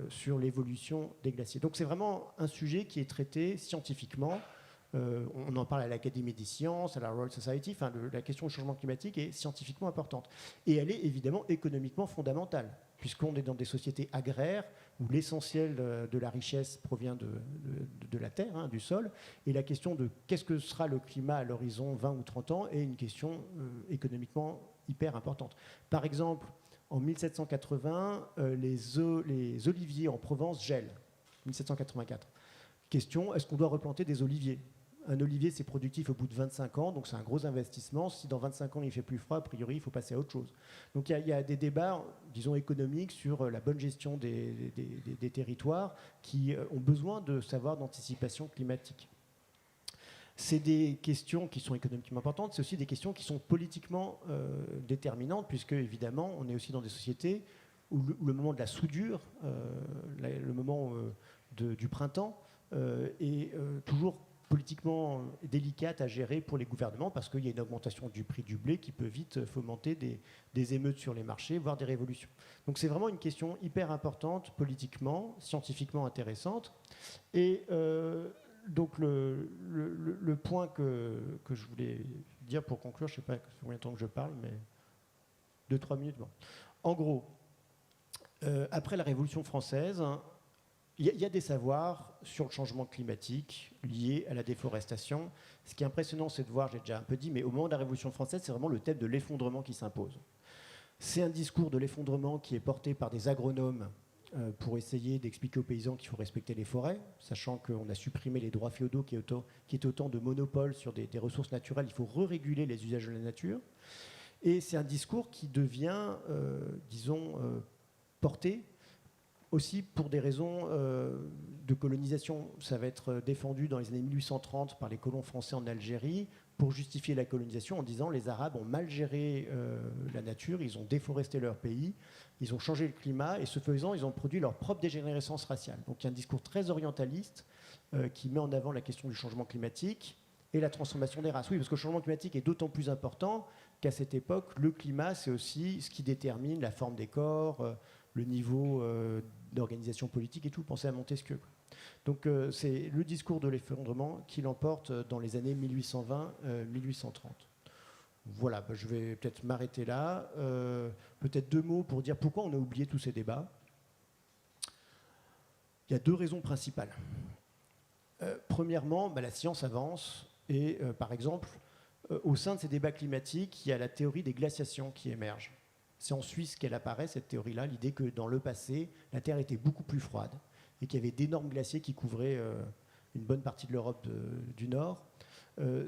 sur l'évolution des glaciers. Donc c'est vraiment un sujet qui est traité scientifiquement. On en parle à l'Académie des sciences, à la Royal Society. Enfin, la question du changement climatique est scientifiquement importante. Et elle est évidemment économiquement fondamentale, puisqu'on est dans des sociétés agraires où l'essentiel de la richesse provient de la terre, hein, du sol. Et la question de qu'est-ce que sera le climat à l'horizon 20 ou 30 ans est une question économiquement hyper importante. Par exemple, en 1780, les oliviers en Provence gèlent. 1784. Question, est-ce qu'on doit replanter des oliviers ? Un olivier, c'est productif au bout de 25 ans, donc c'est un gros investissement. Si dans 25 ans, il fait plus froid, a priori, il faut passer à autre chose. Donc il y a des débats, disons, économiques sur la bonne gestion des territoires qui ont besoin de savoir d'anticipation climatique. C'est des questions qui sont économiquement importantes, c'est aussi des questions qui sont politiquement déterminantes, puisque, évidemment, on est aussi dans des sociétés où le moment de la soudure, le moment du printemps, est toujours politiquement délicate à gérer pour les gouvernements parce qu'il y a une augmentation du prix du blé qui peut vite fomenter des émeutes sur les marchés, voire des révolutions. Donc c'est vraiment une question hyper importante politiquement, scientifiquement intéressante. Et donc le point que je voulais dire pour conclure, je ne sais pas combien de temps que je parle, mais 2-3 minutes. Bon. En gros, après la Révolution française, il y a des savoirs sur le changement climatique liés à la déforestation. Ce qui est impressionnant, c'est de voir, j'ai déjà un peu dit, mais au moment de la Révolution française, c'est vraiment le thème de l'effondrement qui s'impose. C'est un discours de l'effondrement qui est porté par des agronomes pour essayer d'expliquer aux paysans qu'il faut respecter les forêts, sachant qu'on a supprimé les droits féodaux qui étaient autant de monopoles sur des ressources naturelles. Il faut re-réguler les usages de la nature. Et c'est un discours qui devient, porté aussi pour des raisons de colonisation. Ça va être défendu dans les années 1830 par les colons français en Algérie pour justifier la colonisation en disant les Arabes ont mal géré la nature, ils ont déforesté leur pays, ils ont changé le climat et ce faisant, ils ont produit leur propre dégénérescence raciale. Donc il y a un discours très orientaliste qui met en avant la question du changement climatique et la transformation des races. Oui, parce que le changement climatique est d'autant plus important qu'à cette époque, le climat, c'est aussi ce qui détermine la forme des corps, le niveau d'organisation politique et tout. Pensez à Montesquieu. Donc c'est le discours de l'effondrement qui l'emporte dans les années 1820-1830. Voilà, je vais peut-être m'arrêter là. Peut-être 2 mots pour dire pourquoi on a oublié tous ces débats. Il y a 2 raisons principales. Premièrement, la science avance et, par exemple, au sein de ces débats climatiques, il y a la théorie des glaciations qui émerge. C'est en Suisse qu'elle apparaît, cette théorie-là, l'idée que dans le passé, la Terre était beaucoup plus froide et qu'il y avait d'énormes glaciers qui couvraient une bonne partie de l'Europe du Nord.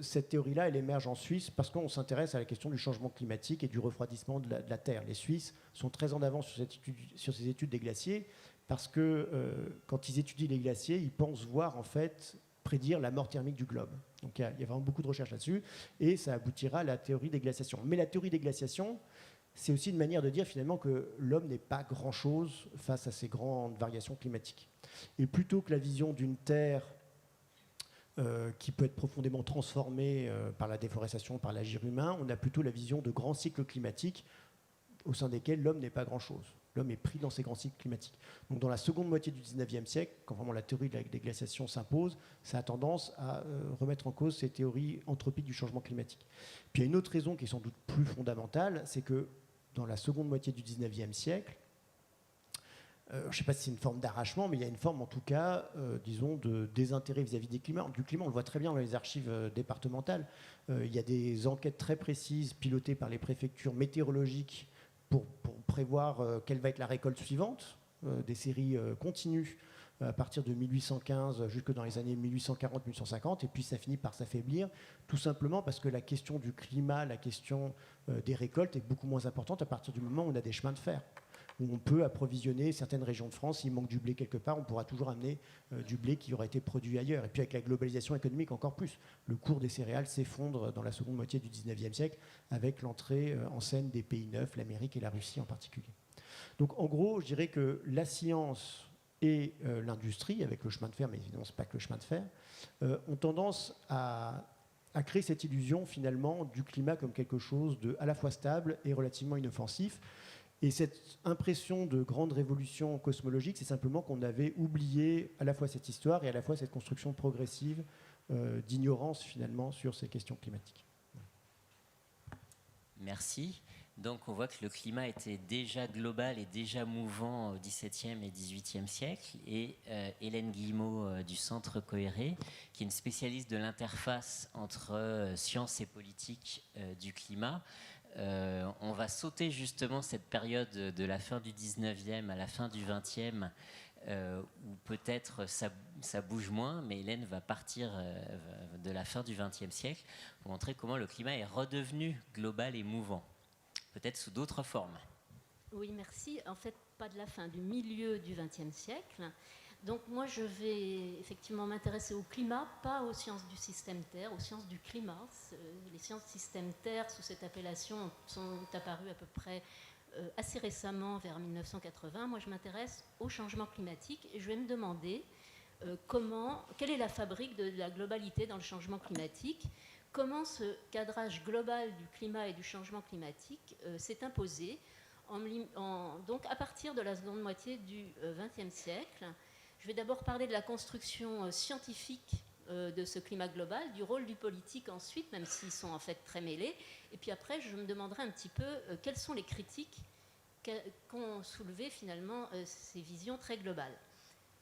Cette théorie-là, elle émerge en Suisse parce qu'on s'intéresse à la question du changement climatique et du refroidissement de la Terre. Les Suisses sont très en avance sur ces études des glaciers parce que quand ils étudient les glaciers, ils pensent voir en fait prédire la mort thermique du globe. Donc il y a vraiment beaucoup de recherches là-dessus et ça aboutira à la théorie des glaciations. Mais la théorie des glaciations, c'est aussi une manière de dire finalement que l'homme n'est pas grand-chose face à ces grandes variations climatiques. Et plutôt que la vision d'une Terre qui peut être profondément transformée par la déforestation, par l'agir humain, on a plutôt la vision de grands cycles climatiques au sein desquels l'homme n'est pas grand-chose. L'homme est pris dans ces grands cycles climatiques. Donc dans la seconde moitié du 19e siècle, quand vraiment la théorie des glaciations s'impose, ça a tendance à remettre en cause ces théories anthropiques du changement climatique. Puis il y a une autre raison qui est sans doute plus fondamentale, c'est que dans la seconde moitié du 19e siècle, je ne sais pas si c'est une forme d'arrachement, mais il y a une forme en tout cas, disons, de désintérêt vis-à-vis du climat. On le voit très bien dans les archives départementales. Il y a des enquêtes très précises pilotées par les préfectures météorologiques pour prévoir quelle va être la récolte suivante, des séries continues à partir de 1815 jusque dans les années 1840-1850, et puis ça finit par s'affaiblir, tout simplement parce que la question du climat, la question des récoltes est beaucoup moins importante à partir du moment où on a des chemins de fer, où on peut approvisionner certaines régions de France. S'il manque du blé quelque part, on pourra toujours amener du blé qui aurait été produit ailleurs. Et puis avec la globalisation économique, encore plus. Le cours des céréales s'effondre dans la seconde moitié du 19e siècle avec l'entrée en scène des pays neufs, l'Amérique et la Russie en particulier. Donc en gros, je dirais que la science et l'industrie, avec le chemin de fer, mais évidemment, ce n'est pas que le chemin de fer, ont tendance à créer cette illusion finalement du climat comme quelque chose de à la fois stable et relativement inoffensif. Et cette impression de grande révolution cosmologique, c'est simplement qu'on avait oublié à la fois cette histoire et à la fois cette construction progressive d'ignorance finalement sur ces questions climatiques. Merci. Donc on voit que le climat était déjà global et déjà mouvant au XVIIe et XVIIIe siècle. Et Hélène Guillemot du Centre Coéré, qui est une spécialiste de l'interface entre science et politique du climat, on va sauter justement cette période de la fin du 19e à la fin du 20e, où peut-être ça bouge moins, mais Hélène va partir de la fin du 20e siècle pour montrer comment le climat est redevenu global et mouvant, peut-être sous d'autres formes. Oui, merci. En fait, pas de la fin, du milieu du XXe siècle. Donc moi, je vais effectivement m'intéresser au climat, pas aux sciences du système Terre, aux sciences du climat. Les sciences du système Terre, sous cette appellation, sont apparues à peu près assez récemment, vers 1980. Moi, je m'intéresse au changement climatique et je vais me demander quelle est la fabrique de la globalité dans le changement climatique, comment ce cadrage global du climat et du changement climatique s'est imposé donc à partir de la seconde moitié du XXe siècle. Je vais d'abord parler de la construction scientifique de ce climat global, du rôle du politique ensuite, même s'ils sont en fait très mêlés. Et puis après, je me demanderai un petit peu quelles sont les critiques qu'ont soulevé finalement ces visions très globales.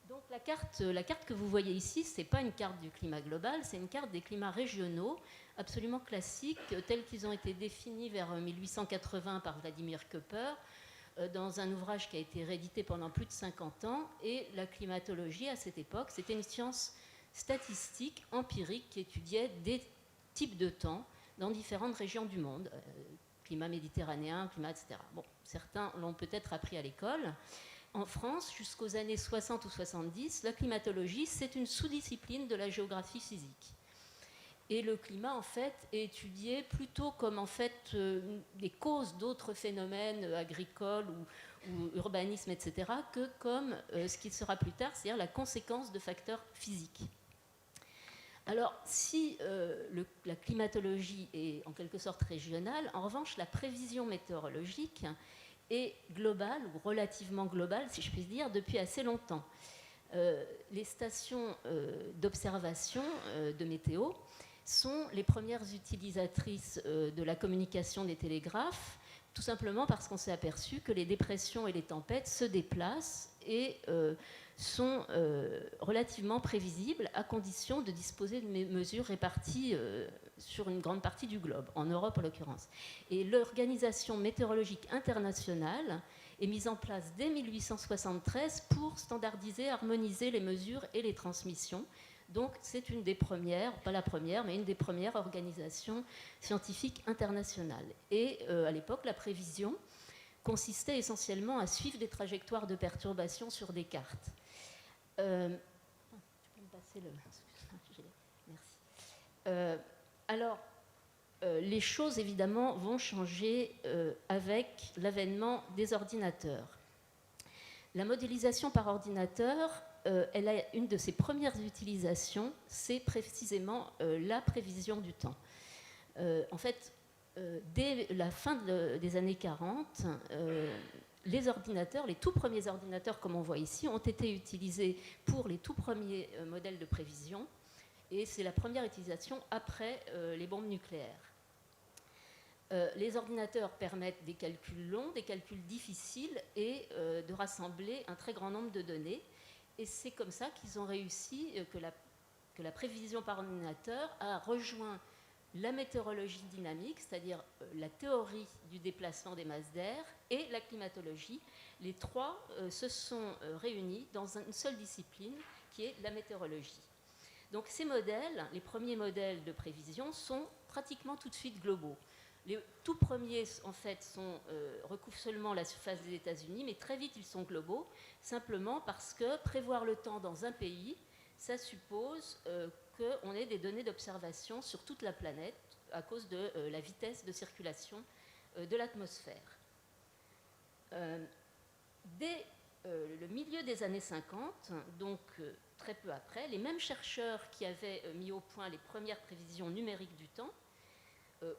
Donc la carte que vous voyez ici, ce n'est pas une carte du climat global, c'est une carte des climats régionaux, absolument classiques, tels qu'ils ont été définis vers 1880 par Vladimir Köper, dans un ouvrage qui a été réédité pendant plus de 50 ans. Et la climatologie, à cette époque, c'était une science statistique, empirique, qui étudiait des types de temps dans différentes régions du monde. Climat méditerranéen, climat, etc. Bon, certains l'ont peut-être appris à l'école. En France, jusqu'aux années 60 ou 70, la climatologie, c'est une sous-discipline de la géographie physique. Et le climat, en fait, est étudié plutôt comme, en fait, les causes d'autres phénomènes agricoles ou urbanisme, etc., que comme ce qui sera plus tard, c'est-à-dire la conséquence de facteurs physiques. Alors, si la climatologie est en quelque sorte régionale, en revanche, la prévision météorologique est globale, ou relativement globale, si je puis dire, depuis assez longtemps. Les stations d'observation de météo sont les premières utilisatrices de la communication des télégraphes, tout simplement parce qu'on s'est aperçu que les dépressions et les tempêtes se déplacent et sont relativement prévisibles à condition de disposer de mesures réparties sur une grande partie du globe, en Europe en l'occurrence. Et l'Organisation météorologique internationale est mise en place dès 1873 pour standardiser, harmoniser les mesures et les transmissions. Donc c'est une des premières, pas la première, mais une des premières organisations scientifiques internationales. Et à l'époque, la prévision consistait essentiellement à suivre des trajectoires de perturbations sur des cartes. Tu peux me passer le... Merci. Alors, les choses, évidemment, vont changer avec l'avènement des ordinateurs. La modélisation par ordinateur, elle a une de ses premières utilisations, c'est précisément la prévision du temps. En fait, dès la fin des années 40, les ordinateurs, les tout premiers ordinateurs, comme on voit ici, ont été utilisés pour les tout premiers modèles de prévision, et c'est la première utilisation après les bombes nucléaires. Les ordinateurs permettent des calculs longs, des calculs difficiles, et de rassembler un très grand nombre de données. Et c'est comme ça qu'ils ont réussi, que la prévision par ordinateur a rejoint la météorologie dynamique, c'est-à-dire la théorie du déplacement des masses d'air, et la climatologie. Les trois se sont réunis dans une seule discipline, qui est la météorologie. Donc ces modèles, les premiers modèles de prévision, sont pratiquement tout de suite globaux. Les tout premiers, en fait, recouvrent seulement la surface des États-Unis, mais très vite, ils sont globaux, simplement parce que prévoir le temps dans un pays, ça suppose qu'on ait des données d'observation sur toute la planète à cause de la vitesse de circulation de l'atmosphère. dès le milieu des années 50, donc très peu après, les mêmes chercheurs qui avaient mis au point les premières prévisions numériques du temps,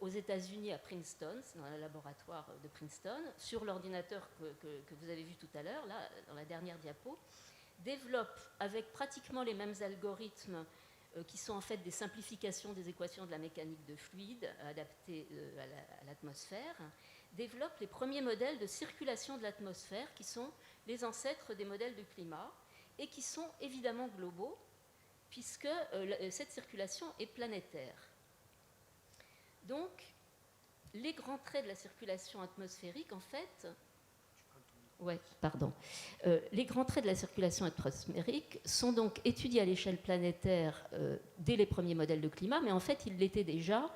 aux États-Unis à Princeton, c'est dans le laboratoire de Princeton, sur l'ordinateur que vous avez vu tout à l'heure, là, dans la dernière diapo, développent avec pratiquement les mêmes algorithmes qui sont en fait des simplifications des équations de la mécanique de fluide adaptées à l'atmosphère, développent les premiers modèles de circulation de l'atmosphère qui sont les ancêtres des modèles de climat et qui sont évidemment globaux puisque cette circulation est planétaire. Donc, les grands traits de la circulation atmosphérique, en fait... les grands traits de la circulation atmosphérique sont donc étudiés à l'échelle planétaire dès les premiers modèles de climat, mais en fait, ils l'étaient déjà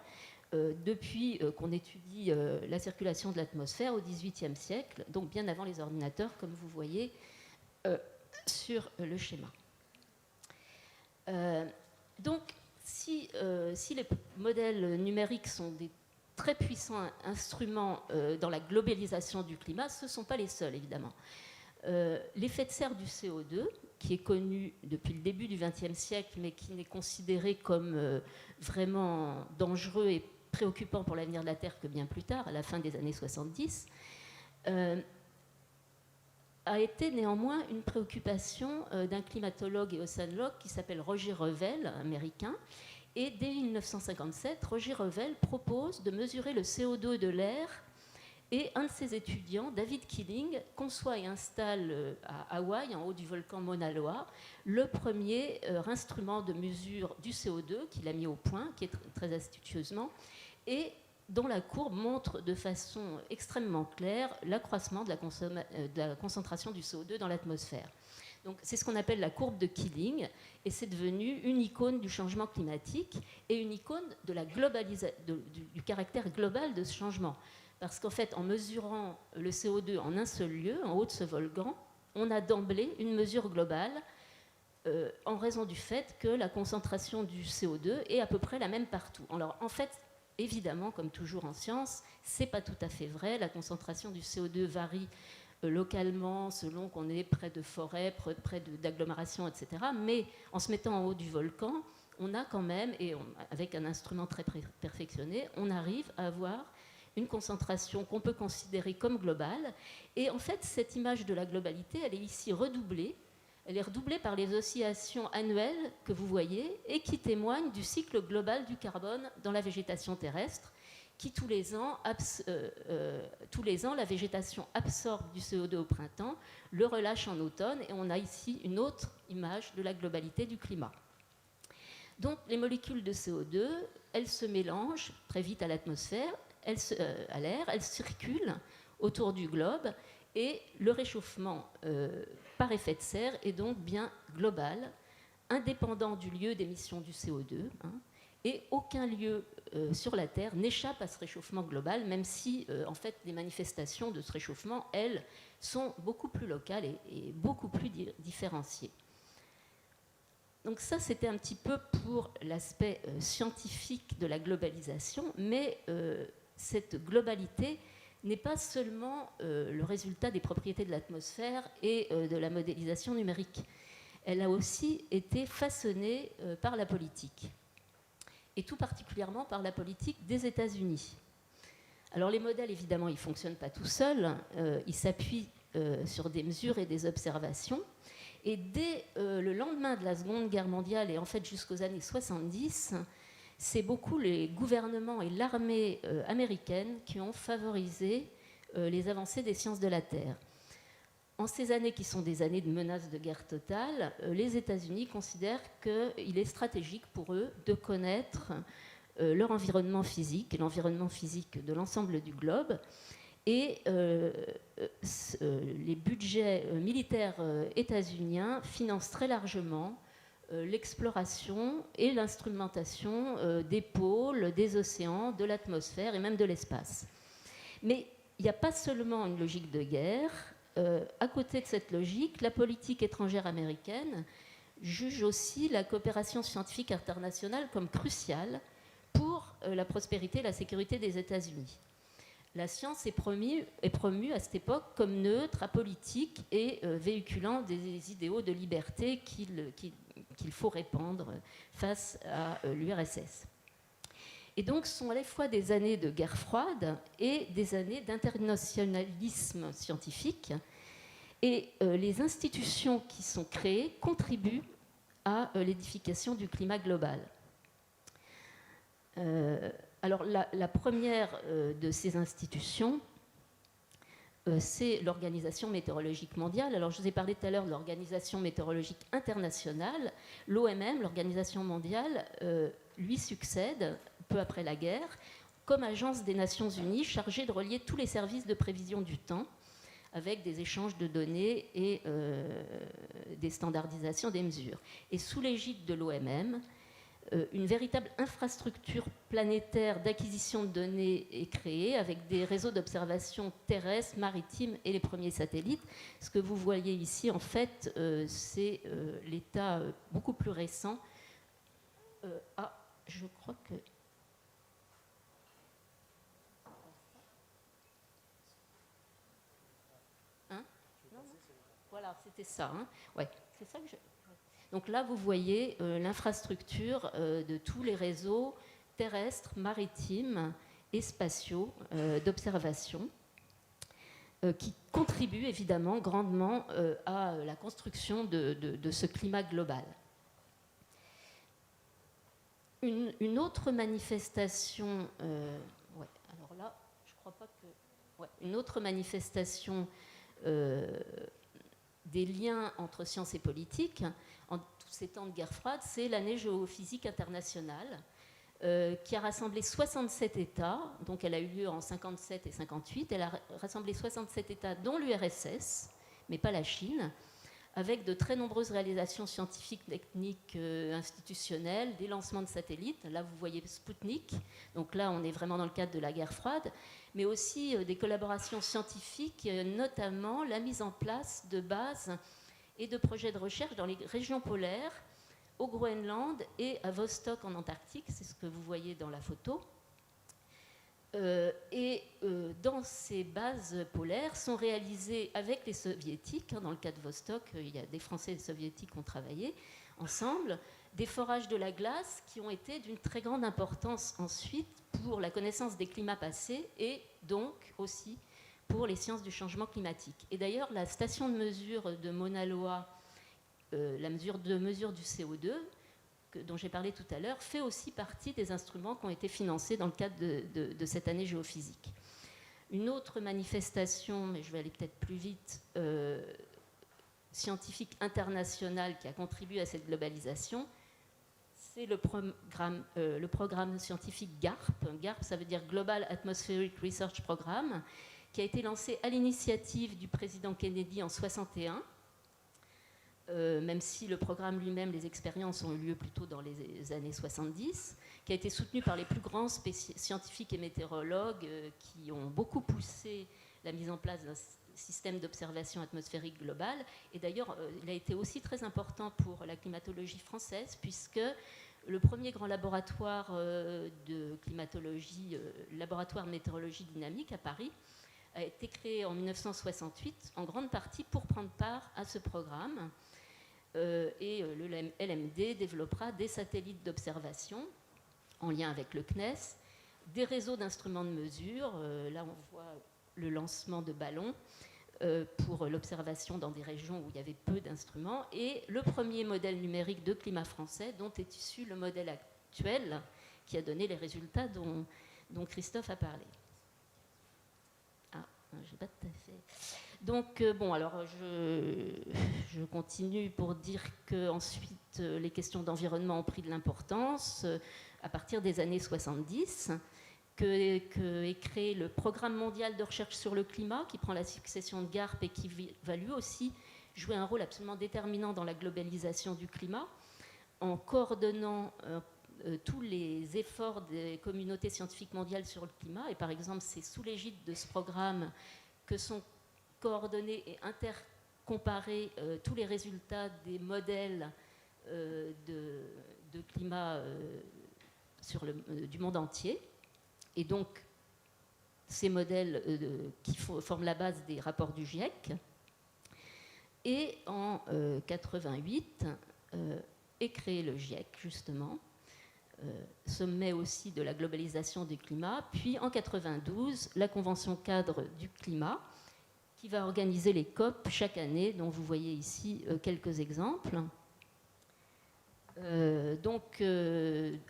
depuis qu'on étudie la circulation de l'atmosphère au XVIIIe siècle, donc bien avant les ordinateurs, comme vous voyez sur le schéma. Donc, si les modèles numériques sont des très puissants instruments dans la globalisation du climat, ce ne sont pas les seuls, évidemment. L'effet de serre du CO2, qui est connu depuis le début du XXe siècle, mais qui n'est considéré comme vraiment dangereux et préoccupant pour l'avenir de la Terre que bien plus tard, à la fin des années 70, a été néanmoins une préoccupation d'un climatologue et océanologue qui s'appelle Roger Revelle, américain. Et dès 1957, Roger Revelle propose de mesurer le CO2 de l'air et un de ses étudiants, David Keeling, conçoit et installe à Hawaï, en haut du volcan Mauna Loa, le premier instrument de mesure du CO2 qu'il a mis au point, qui est très astucieusement, et dont la courbe montre de façon extrêmement claire l'accroissement de la concentration du CO2 dans l'atmosphère. Donc, c'est ce qu'on appelle la courbe de Keeling, et c'est devenu une icône du changement climatique et une icône de la du caractère global de ce changement. Parce qu'en fait, en mesurant le CO2 en un seul lieu, en haut de ce volcan, on a d'emblée une mesure globale en raison du fait que la concentration du CO2 est à peu près la même partout. Alors, en fait, évidemment, comme toujours en science, ce n'est pas tout à fait vrai. La concentration du CO2 varie localement, selon qu'on est près de forêts, près d'agglomérations, etc. Mais en se mettant en haut du volcan, on a quand même, et avec un instrument très perfectionné, on arrive à avoir une concentration qu'on peut considérer comme globale. Et en fait, cette image de la globalité, elle est ici redoublée. Elle est redoublée par les oscillations annuelles que vous voyez et qui témoignent du cycle global du carbone dans la végétation terrestre, qui tous les ans, la végétation absorbe du CO2 au printemps, le relâche en automne, et on a ici une autre image de la globalité du climat. Donc les molécules de CO2, elles se mélangent très vite à l'atmosphère, à l'air, elles circulent autour du globe, et le réchauffement par effet de serre est donc bien global, indépendant du lieu d'émission du CO2, et aucun lieu sur la Terre n'échappe à ce réchauffement global, même si en fait les manifestations de ce réchauffement, elles, sont beaucoup plus locales et beaucoup plus différenciées. Donc ça, c'était un petit peu pour l'aspect scientifique de la globalisation, mais cette globalité n'est pas seulement le résultat des propriétés de l'atmosphère et de la modélisation numérique. Elle a aussi été façonnée par la politique, et tout particulièrement par la politique des États-Unis. Alors les modèles, évidemment, ils ne fonctionnent pas tout seuls, ils s'appuient sur des mesures et des observations, et dès le lendemain de la Seconde Guerre mondiale, et en fait jusqu'aux années 70, c'est beaucoup les gouvernements et l'armée américaine qui ont favorisé les avancées des sciences de la Terre. En ces années qui sont des années de menace de guerre totale, les États-Unis considèrent qu'il est stratégique pour eux de connaître leur environnement physique et l'environnement physique de l'ensemble du globe. Et les budgets militaires états-uniens financent très largement l'exploration et l'instrumentation des pôles, des océans, de l'atmosphère et même de l'espace. Mais il n'y a pas seulement une logique de guerre. À côté de cette logique, la politique étrangère américaine juge aussi la coopération scientifique internationale comme cruciale pour la prospérité et la sécurité des États-Unis. la science est promue à cette époque comme neutre, apolitique et véhiculant des idéaux de liberté qu'il faut répandre face à l'URSS. Et donc, ce sont à la fois des années de guerre froide et des années d'internationalisme scientifique. Et les institutions qui sont créées contribuent à l'édification du climat global. Alors, la première de ces institutions, c'est l'Organisation météorologique mondiale. Alors, je vous ai parlé tout à l'heure de l'Organisation météorologique internationale. L'OMM, l'Organisation mondiale, lui succède peu après la guerre comme agence des Nations Unies chargée de relier tous les services de prévision du temps avec des échanges de données et des standardisations des mesures. Et sous l'égide de l'OMM, une véritable infrastructure planétaire d'acquisition de données est créée avec des réseaux d'observation terrestres, maritimes et les premiers satellites. Ce que vous voyez ici, en fait, c'est l'état beaucoup plus récent. Je crois que... Voilà, c'était ça. Hein. Ouais, c'est ça que je... Donc là, vous voyez l'infrastructure de tous les réseaux terrestres, maritimes et spatiaux d'observation qui contribuent évidemment grandement à la construction de ce climat global. Une autre manifestation... alors là, je ne crois pas que... une autre manifestation... des liens entre sciences et politique, en tous ces temps de guerre froide, c'est l'année géophysique internationale, qui a rassemblé 67 États, donc elle a eu lieu en 57 et 58, elle a rassemblé 67 États, dont l'URSS, mais pas la Chine, avec de très nombreuses réalisations scientifiques, techniques, institutionnelles, des lancements de satellites. Là, vous voyez Sputnik, donc là, on est vraiment dans le cadre de la guerre froide, mais aussi des collaborations scientifiques, notamment la mise en place de bases et de projets de recherche dans les régions polaires, au Groenland et à Vostok en Antarctique, c'est ce que vous voyez dans la photo. Dans ces bases polaires sont réalisées avec les soviétiques, dans le cas de Vostok, il y a des Français et des soviétiques qui ont travaillé ensemble, des forages de la glace qui ont été d'une très grande importance ensuite pour la connaissance des climats passés et donc aussi pour les sciences du changement climatique. Et d'ailleurs, la station de mesure de Mauna Loa, la mesure du CO2, dont j'ai parlé tout à l'heure, fait aussi partie des instruments qui ont été financés dans le cadre de cette année géophysique. Une autre manifestation, mais je vais aller peut-être plus vite, scientifique internationale qui a contribué à cette globalisation, c'est le programme scientifique GARP. GARP, ça veut dire Global Atmospheric Research Program, qui a été lancé à l'initiative du président Kennedy en 1961. Même si le programme lui-même, les expériences ont eu lieu plutôt dans les années 70, qui a été soutenu par les plus grands scientifiques et météorologues qui ont beaucoup poussé la mise en place d'un système d'observation atmosphérique globale. Et d'ailleurs, il a été aussi très important pour la climatologie française, puisque le premier grand laboratoire de climatologie, laboratoire de météorologie dynamique à Paris, a été créé en 1968, en grande partie pour prendre part à ce programme. Et le LMD développera des satellites d'observation en lien avec le CNES, des réseaux d'instruments de mesure. Là, on voit le lancement de ballons pour l'observation dans des régions où il y avait peu d'instruments, et le premier modèle numérique de climat français dont est issu le modèle actuel qui a donné les résultats dont Christophe a parlé. J'ai pas tout à fait. Donc, alors je continue pour dire qu'ensuite, les questions d'environnement ont pris de l'importance à partir des années 70, est créé le Programme mondial de recherche sur le climat, qui prend la succession de GARP et qui va lui aussi jouer un rôle absolument déterminant dans la globalisation du climat, en coordonnant tous les efforts des communautés scientifiques mondiales sur le climat. Et par exemple, c'est sous l'égide de ce programme que sont coordonnés et intercomparés tous les résultats des modèles de climat du monde entier. Et donc, ces modèles qui forment la base des rapports du GIEC. Et en 88 est créé le GIEC, justement, sommet aussi de la globalisation du climat. Puis en 92, la Convention cadre du climat, qui va organiser les COP chaque année, dont vous voyez ici quelques exemples.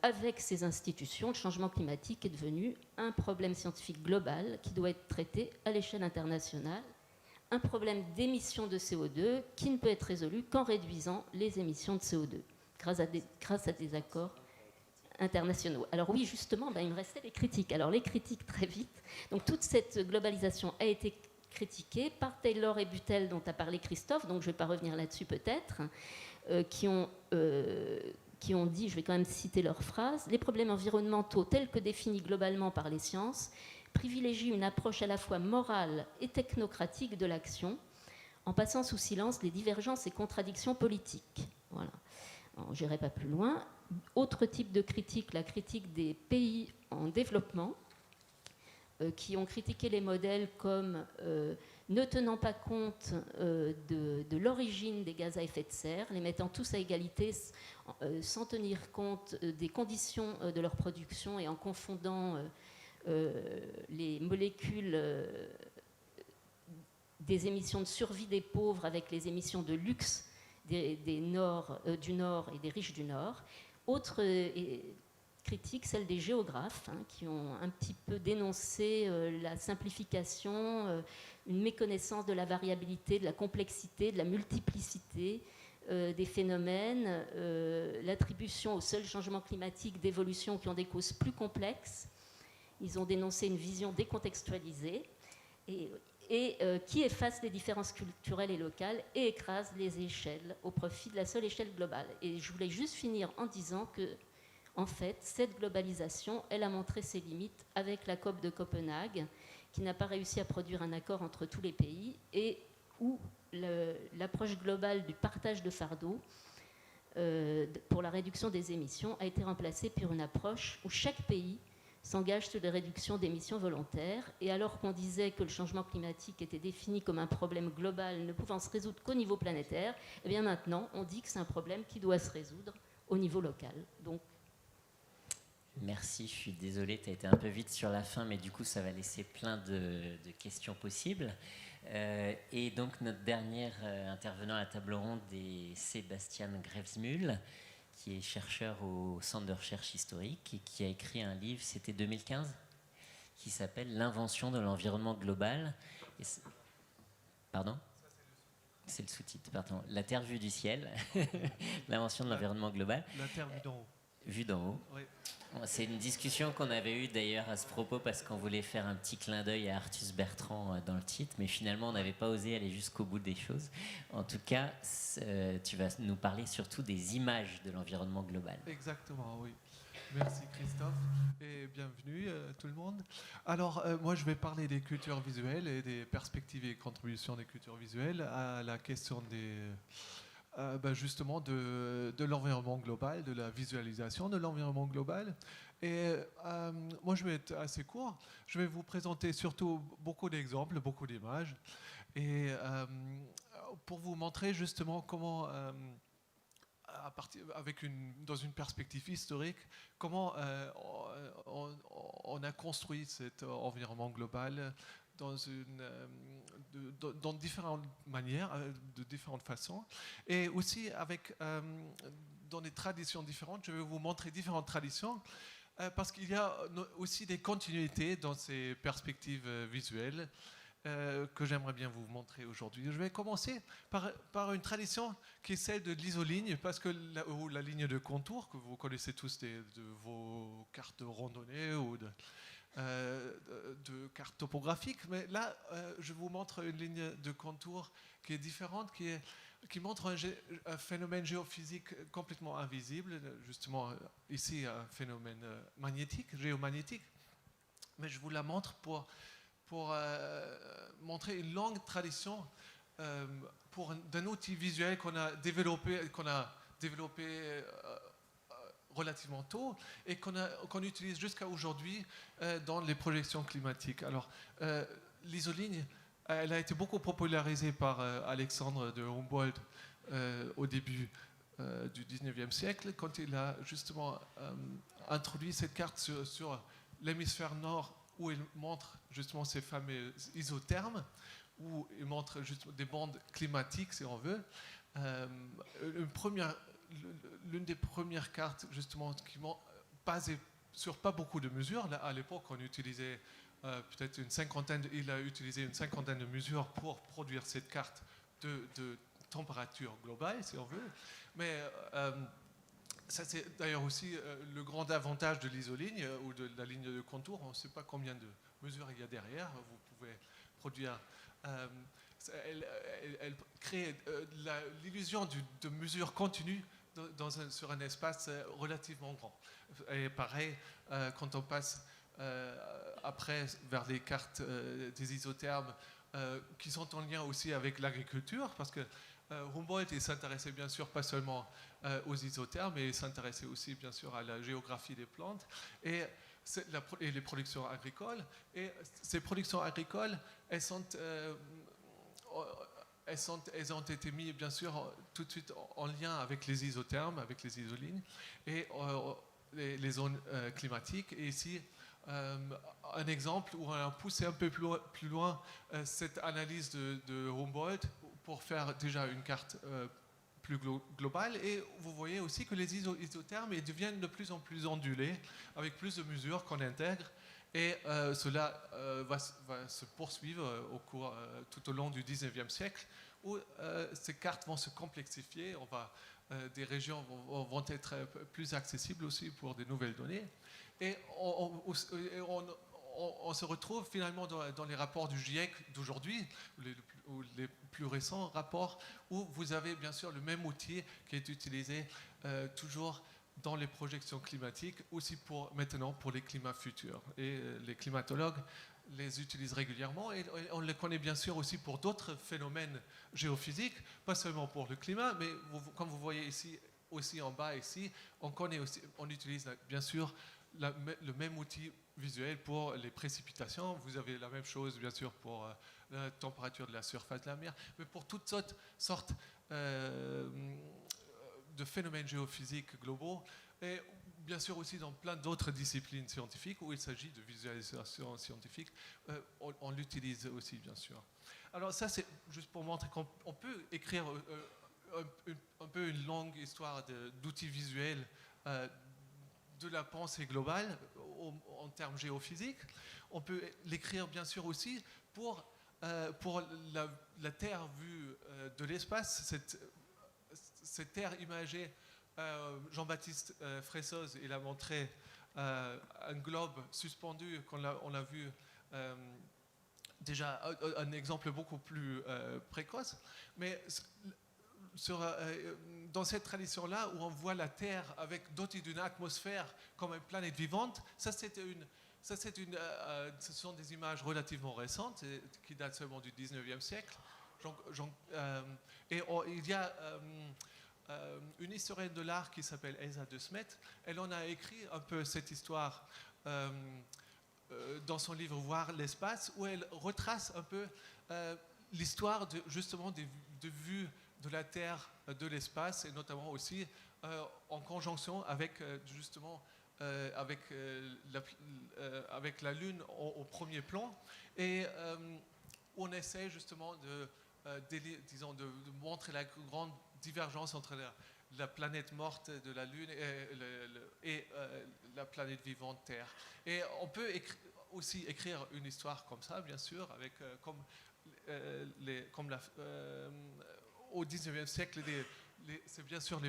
Avec ces institutions, le changement climatique est devenu un problème scientifique global qui doit être traité à l'échelle internationale, un problème d'émissions de CO2 qui ne peut être résolu qu'en réduisant les émissions de CO2 grâce à des accords internationaux. Alors oui, justement, il me restait les critiques. Alors les critiques, très vite. Donc toute cette globalisation a été critiquée par Taylor et Buttel, dont a parlé Christophe, donc je ne vais pas revenir là-dessus peut-être, qui ont dit, je vais quand même citer leur phrase, « Les problèmes environnementaux tels que définis globalement par les sciences privilégient une approche à la fois morale et technocratique de l'action, en passant sous silence les divergences et contradictions politiques. » Voilà. Je n'irai pas plus loin. Autre type de critique, la critique des pays en développement, qui ont critiqué les modèles comme ne tenant pas compte de l'origine des gaz à effet de serre, les mettant tous à égalité sans tenir compte des conditions de leur production et en confondant les molécules des émissions de survie des pauvres avec les émissions de luxe du Nord et des riches du Nord. Autre critique, celle des géographes, qui ont un petit peu dénoncé la simplification, une méconnaissance de la variabilité, de la complexité, de la multiplicité des phénomènes, l'attribution au seul changement climatique d'évolutions qui ont des causes plus complexes. Ils ont dénoncé une vision décontextualisée et qui efface les différences culturelles et locales et écrase les échelles au profit de la seule échelle globale. Et je voulais juste finir en disant que, en fait, cette globalisation, elle a montré ses limites avec la COP de Copenhague, qui n'a pas réussi à produire un accord entre tous les pays et où l'approche globale du partage de fardeau pour la réduction des émissions a été remplacée par une approche où chaque pays s'engage sur des réductions d'émissions volontaires. Et alors qu'on disait que le changement climatique était défini comme un problème global ne pouvant se résoudre qu'au niveau planétaire, eh bien maintenant, on dit que c'est un problème qui doit se résoudre au niveau local. Donc, merci, je suis désolé, tu as été un peu vite sur la fin, mais du coup, ça va laisser plein de questions possibles. Et donc, notre dernier intervenant à la table ronde est Sébastien Grevsmuhl, qui est chercheur au Centre de recherche historique et qui a écrit un livre, c'était 2015, qui s'appelle « L'invention de l'environnement global ». Pardon ? C'est le sous-titre, pardon. « La Terre vue du ciel », l'invention de l'environnement global. La Terre vue d'en haut. Vue d'en haut. Oui. C'est une discussion qu'on avait eue d'ailleurs à ce propos parce qu'on voulait faire un petit clin d'œil à Arthus Bertrand dans le titre, mais finalement on n'avait pas osé aller jusqu'au bout des choses. En tout cas, tu vas nous parler surtout des images de l'environnement global. Exactement, oui. Merci Christophe et bienvenue tout le monde. Alors moi je vais parler des cultures visuelles et des perspectives et contributions des cultures visuelles à la question justement de l'environnement global, de la visualisation de l'environnement global. Et moi, je vais être assez court. Je vais vous présenter surtout beaucoup d'exemples, beaucoup d'images, et pour vous montrer justement comment, dans une perspective historique, comment on a construit cet environnement global dans différentes manières, de différentes façons, et aussi dans des traditions différentes. Je vais vous montrer différentes traditions, parce qu'il y a aussi des continuités dans ces perspectives visuelles que j'aimerais bien vous montrer aujourd'hui. Je vais commencer par une tradition qui est celle de l'isoligne, parce que la ligne de contour, que vous connaissez tous de vos cartes de randonnée ou de cartes topographiques, mais là je vous montre une ligne de contour qui est différente, qui montre un phénomène géophysique complètement invisible, justement ici un phénomène géomagnétique, mais je vous la montre pour montrer une longue tradition d'un outil visuel qu'on a développé relativement tôt et qu'on utilise jusqu'à aujourd'hui dans les projections climatiques. Alors, l'isoligne, elle a été beaucoup popularisée par Alexandre de Humboldt au début du 19e siècle, quand il a justement introduit cette carte sur l'hémisphère nord, où il montre justement ces fameux isothermes, où il montre justement des bandes climatiques, si on veut. L'une des premières cartes, justement, qui m'ont basé sur pas beaucoup de mesures. Là, à l'époque, on utilisait peut-être il a utilisé une cinquantaine de mesures pour produire cette carte de température globale, si on veut. Mais ça, c'est d'ailleurs aussi le grand avantage de l'isoligne ou de la ligne de contour. On ne sait pas combien de mesures il y a derrière. Vous pouvez produire. Elle crée l'illusion de mesures continues sur un espace relativement grand. Et pareil, quand on passe après vers les cartes des isothermes qui sont en lien aussi avec l'agriculture, parce que Humboldt il s'intéressait bien sûr pas seulement aux isothermes, mais il s'intéressait aussi bien sûr à la géographie des plantes et les productions agricoles. Et ces productions agricoles, elles ont été mises bien sûr tout de suite en lien avec les isothermes, avec les isolignes et les zones climatiques. Et ici, un exemple où on a poussé un peu plus loin cette analyse de Humboldt pour faire déjà une carte plus globale. Et vous voyez aussi que les isothermes ils deviennent de plus en plus ondulés, avec plus de mesures qu'on intègre. Et cela va se poursuivre tout au long du 19e siècle, où ces cartes vont se complexifier. Des régions vont être plus accessibles aussi pour des nouvelles données. Et on se retrouve finalement dans les rapports du GIEC d'aujourd'hui, ou les plus récents rapports, où vous avez bien sûr le même outil qui est utilisé toujours dans les projections climatiques, aussi maintenant pour les climats futurs. Et les climatologues les utilisent régulièrement et on les connaît bien sûr aussi pour d'autres phénomènes géophysiques, pas seulement pour le climat, mais comme vous voyez ici, aussi en bas ici, on utilise bien sûr le même outil visuel pour les précipitations. Vous avez la même chose bien sûr pour la température de la surface de la mer, mais pour toutes sortes de phénomènes géophysiques globaux, et bien sûr aussi dans plein d'autres disciplines scientifiques où il s'agit de visualisation scientifique, on l'utilise aussi bien sûr. Alors ça c'est juste pour montrer qu'on peut écrire un peu une longue histoire d'outils visuels de la pensée globale en termes géophysiques. On peut l'écrire bien sûr aussi pour la Terre vue de l'espace, cette Terre imagée. Jean-Baptiste Fressoz, il a montré un globe suspendu on a vu déjà un exemple beaucoup plus précoce, mais dans cette tradition-là où on voit la Terre dotée d'une atmosphère comme une planète vivante, ce sont des images relativement récentes qui datent seulement du 19e siècle. Il y a une historienne de l'art qui s'appelle Elsa de Smet. Elle en a écrit un peu cette histoire dans son livre Voir l'espace, où elle retrace un peu l'histoire justement de vues de la Terre de l'espace, et notamment aussi en conjonction avec justement avec la Lune au premier plan, et on essaie justement de montrer la grande divergence entre la planète morte de la Lune et la planète vivante Terre. Et on peut aussi écrire une histoire comme ça, bien sûr, avec au XIXe siècle, c'est bien sûr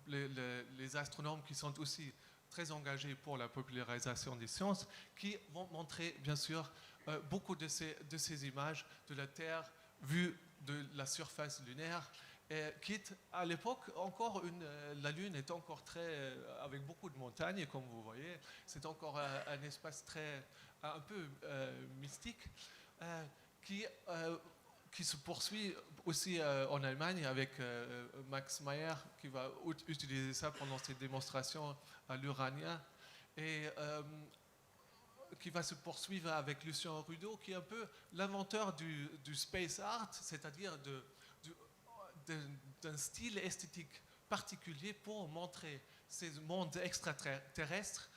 les astronomes qui sont aussi très engagés pour la popularisation des sciences, qui vont montrer bien sûr beaucoup de ces images de la Terre vue de la surface lunaire, quitte à l'époque encore la Lune est encore avec beaucoup de montagnes, comme vous voyez, c'est encore un espace un peu mystique, qui qui se poursuit aussi en Allemagne avec Max Meyer qui va utiliser ça pendant ses démonstrations à l'Urania et qui va se poursuivre avec Lucien Rudeau qui est un peu l'inventeur du space art, c'est-à-dire d'un style esthétique particulier pour montrer ces mondes extraterrestres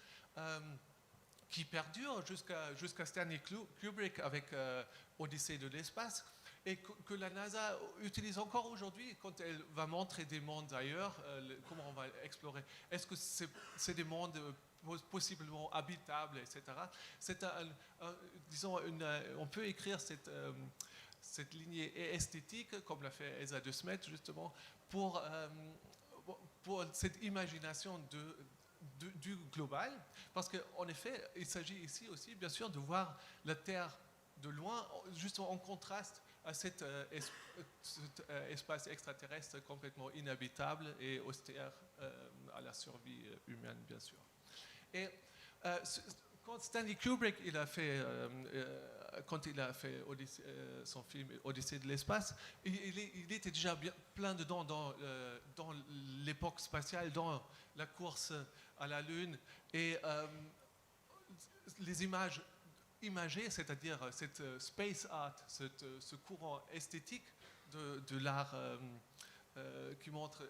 qui perdurent jusqu'à Stanley Kubrick avec Odyssée de l'espace et que la NASA utilise encore aujourd'hui quand elle va montrer des mondes ailleurs, comment on va explorer. Est-ce que c'est des mondes possiblement habitables, etc. C'est disons, on peut écrire cette lignée esthétique, comme l'a fait Elsa de Smet, justement, pour cette imagination du global, parce qu'en effet, il s'agit ici aussi, bien sûr, de voir la Terre de loin, justement en contraste à cet espace extraterrestre complètement inhabitable et austère à la survie humaine, bien sûr. Et quand Stanley Kubrick quand il a fait son film Odyssée de l'espace, il était déjà plein dedans dans l'époque spatiale, dans la course à la Lune et les images imagées, c'est-à-dire cette space art, ce courant esthétique de l'art qui montre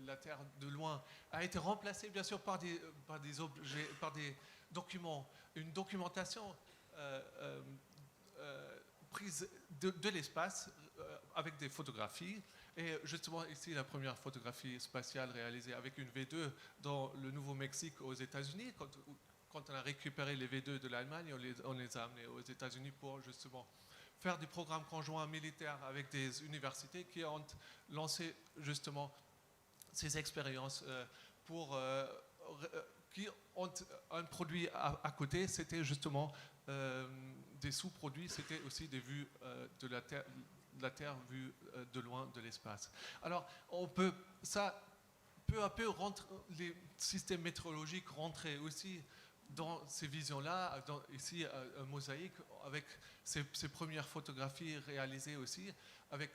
la Terre de loin, a été remplacé bien sûr par des objets, par des documents, une documentation prise de l'espace avec des photographies. Et justement ici la première photographie spatiale réalisée avec une V2 dans le Nouveau-Mexique aux États-Unis. Quand on a récupéré les V2 de l'Allemagne, on les a amenés aux États-Unis pour justement faire des programmes conjoints militaires avec des universités qui ont lancé justement ces expériences qui ont un produit à côté, c'était justement des sous-produits, c'était aussi des vues de la Terre vue de loin de l'espace. Alors, ça peu à peu, les systèmes météorologiques rentraient aussi dans ces visions-là, ici un mosaïque avec ces premières photographies réalisées aussi avec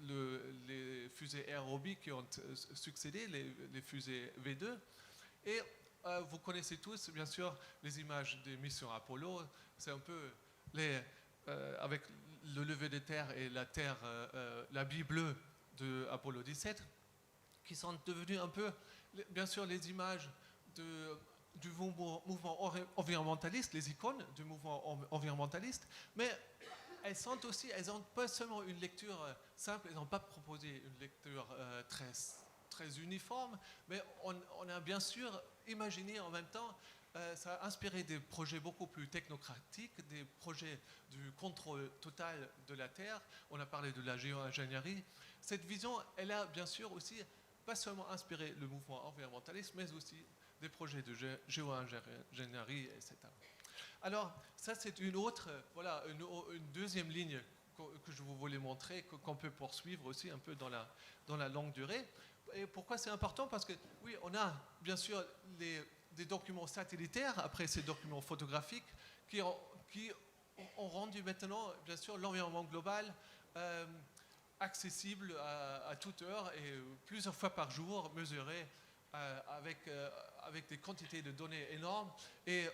les fusées aérobiques qui ont succédé, les fusées V2. Et vous connaissez tous, bien sûr, les images des missions Apollo. C'est un peu avec le lever de terre et la terre, la bille bleue de Apollo 17, qui sont devenues un peu, bien sûr, les images du mouvement environnementaliste, les icônes du mouvement environnementaliste, mais elles n'ont pas seulement une lecture simple, elles n'ont pas proposé une lecture très uniforme, mais on a bien sûr imaginé en même temps, ça a inspiré des projets beaucoup plus technocratiques, des projets du contrôle total de la Terre. On a parlé de la géo-ingénierie. Cette vision, elle a bien sûr aussi pas seulement inspiré le mouvement environnementaliste, mais aussi des projets de géo-ingénierie, etc. Alors, ça c'est une autre, voilà, une deuxième ligne que je vous voulais montrer, qu'on peut poursuivre aussi un peu dans la longue durée. Et pourquoi c'est important? Parce que, oui, on a bien sûr des documents satellitaires, après ces documents photographiques, qui ont rendu maintenant, bien sûr, l'environnement global accessible à toute heure et plusieurs fois par jour, mesuré avec des quantités de données énormes. Et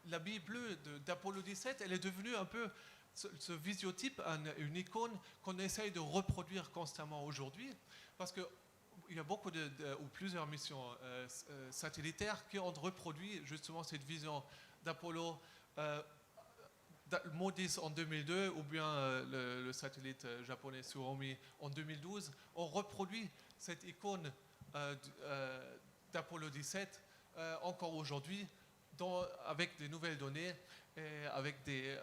la bille bleue d'Apollo 17, elle est devenue un peu ce visiotype, une icône qu'on essaye de reproduire constamment aujourd'hui, parce qu'il y a beaucoup ou plusieurs missions satellitaires qui ont reproduit justement cette vision d'Apollo, MODIS en 2002 ou bien le satellite japonais Suomi en 2012 ont reproduit cette icône d'Apollo 17 encore aujourd'hui avec des nouvelles données et avec de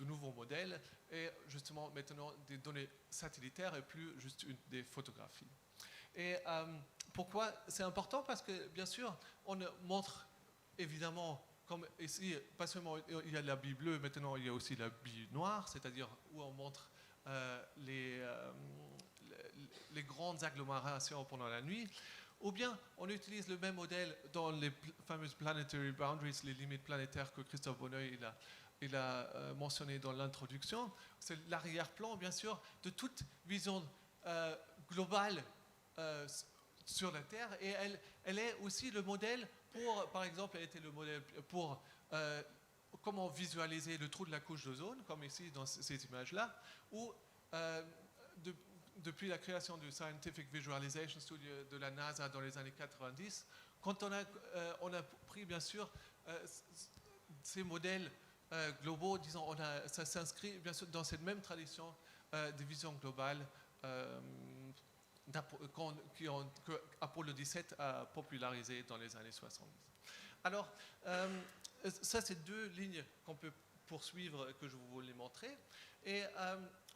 nouveaux modèles et justement maintenant des données satellitaires et plus juste des photographies. Et pourquoi c'est important? Parce que bien sûr on montre évidemment, comme ici, pas seulement il y a la bille bleue, maintenant il y a aussi la bille noire, c'est-à-dire où on montre les grandes agglomérations pendant la nuit, ou bien on utilise le même modèle dans les fameuses planetary boundaries, les limites planétaires que Christophe Bonneuil il a mentionné dans l'introduction, c'est l'arrière-plan, bien sûr, de toute vision globale sur la Terre. Et elle est aussi le modèle pour, par exemple, elle était le modèle pour comment visualiser le trou de la couche d'ozone, comme ici dans ces images-là, où depuis la création du Scientific Visualization Studio de la NASA dans les années 90, quand on a pris, bien sûr, ces modèles globaux, disons, ça s'inscrit bien sûr dans cette même tradition de vision globale que Apollo 17 a popularisé dans les années 70. Alors, ça, c'est deux lignes qu'on peut poursuivre, que je voulais montrer. Et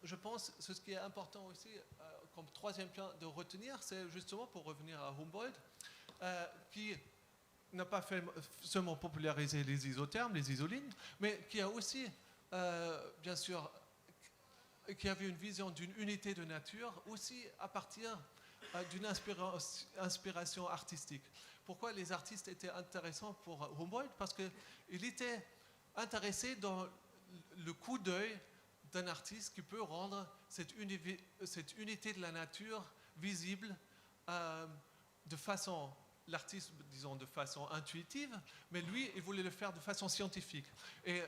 je pense que ce qui est important aussi, comme troisième point de retenir, c'est justement pour revenir à Humboldt, qui n'a pas seulement popularisé les isothermes, les isolines, mais qui a aussi, bien sûr, qui avait une vision d'une unité de nature aussi à partir d'une inspiration artistique. Pourquoi les artistes étaient intéressants pour Humboldt? Parce qu'il était intéressé dans le coup d'œil d'un artiste qui peut rendre cette unité de la nature visible de façon, l'artiste, disons, de façon intuitive, mais lui, il voulait le faire de façon scientifique. Et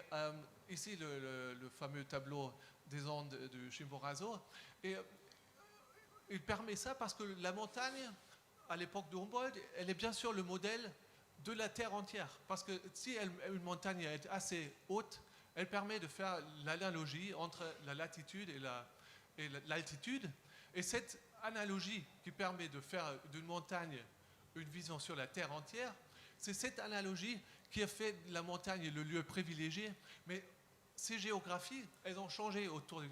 ici, le fameux tableau des ondes de Chimborazo, et il permet ça parce que la montagne, à l'époque de Humboldt, elle est bien sûr le modèle de la Terre entière. Parce que si une montagne est assez haute, elle permet de faire l'analogie entre la latitude et l'altitude. Et cette analogie qui permet de faire d'une montagne une vision sur la Terre entière, c'est cette analogie qui a fait de la montagne le lieu privilégié. Mais ces géographies, elles ont changé autour du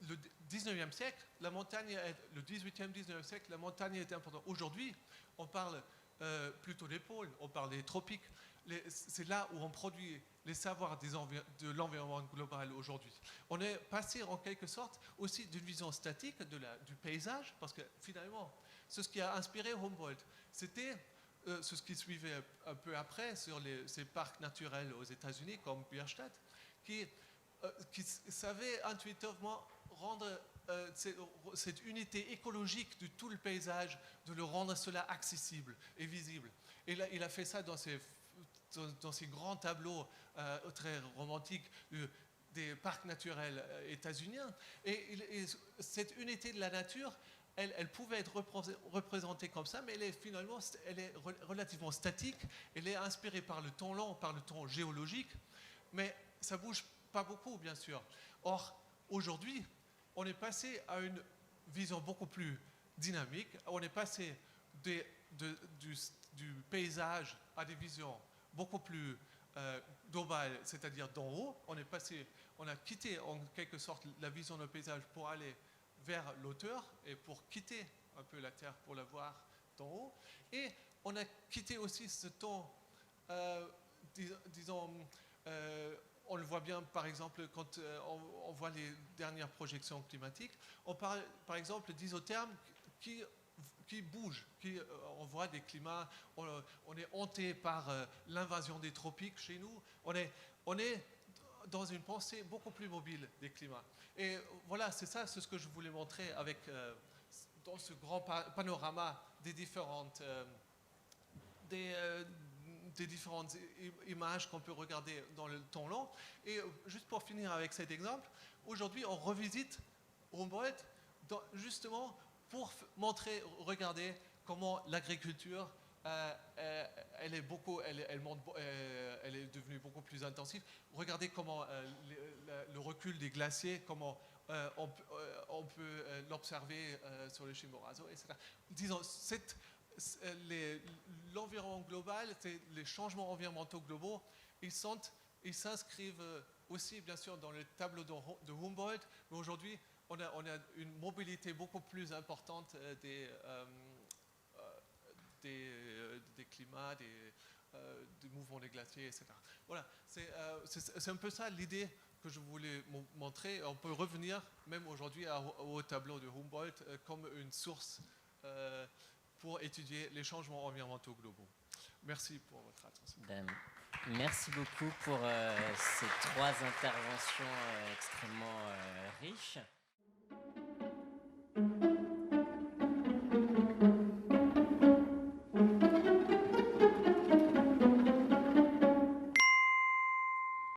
le 19e siècle, la montagne, le 18e, 19e siècle, la montagne était importante. Aujourd'hui, on parle plutôt des pôles, on parle des tropiques. C'est là où on produit les savoirs de l'environnement global aujourd'hui. On est passé en quelque sorte aussi d'une vision statique du paysage, parce que finalement, c'est ce qui a inspiré Humboldt. C'était ce qui suivait un peu après sur ces parcs naturels aux États-Unis, comme Bierstadt, qui savait intuitivement rendre cette unité écologique de tout le paysage, de le rendre cela accessible et visible. Et là, il a fait ça dans ces grands tableaux très romantiques des parcs naturels états-uniens. Et cette unité de la nature, elle pouvait être représentée comme ça, mais elle est relativement statique. Elle est inspirée par le temps long, par le temps géologique, mais ça bouge pas beaucoup, bien sûr. Or, aujourd'hui, on est passé à une vision beaucoup plus dynamique. On est passé du paysage à des visions beaucoup plus globales, c'est-à-dire d'en haut. On a quitté en quelque sorte la vision du paysage pour aller vers l'auteur et pour quitter un peu la Terre pour la voir d'en haut. Et on a quitté aussi ce temps, disons, on le voit bien, par exemple, quand on voit les dernières projections climatiques. On parle, par exemple, d'isothermes qui bougent. On voit des climats, on est hanté par l'invasion des tropiques chez nous. On est dans une pensée beaucoup plus mobile des climats. Et voilà, c'est ce que je voulais montrer dans ce grand panorama des différentes images qu'on peut regarder dans le temps long. Et juste pour finir avec cet exemple, aujourd'hui on revisite Humboldt justement pour montrer, regarder comment l'agriculture elle est devenue beaucoup plus intensive. Regardez comment le recul des glaciers, comment on peut l'observer sur le Chimborazo, etc. Disons, l'environnement global, les changements environnementaux globaux, ils s'inscrivent aussi, bien sûr, dans le tableau de Humboldt, mais aujourd'hui, on a une mobilité beaucoup plus importante des climats, des mouvements des glaciers, etc. Voilà, c'est un peu ça l'idée que je voulais montrer. On peut revenir, même aujourd'hui, au tableau de Humboldt comme une source pour étudier les changements environnementaux globaux. Merci pour votre attention. Merci beaucoup pour ces 3 interventions extrêmement riches.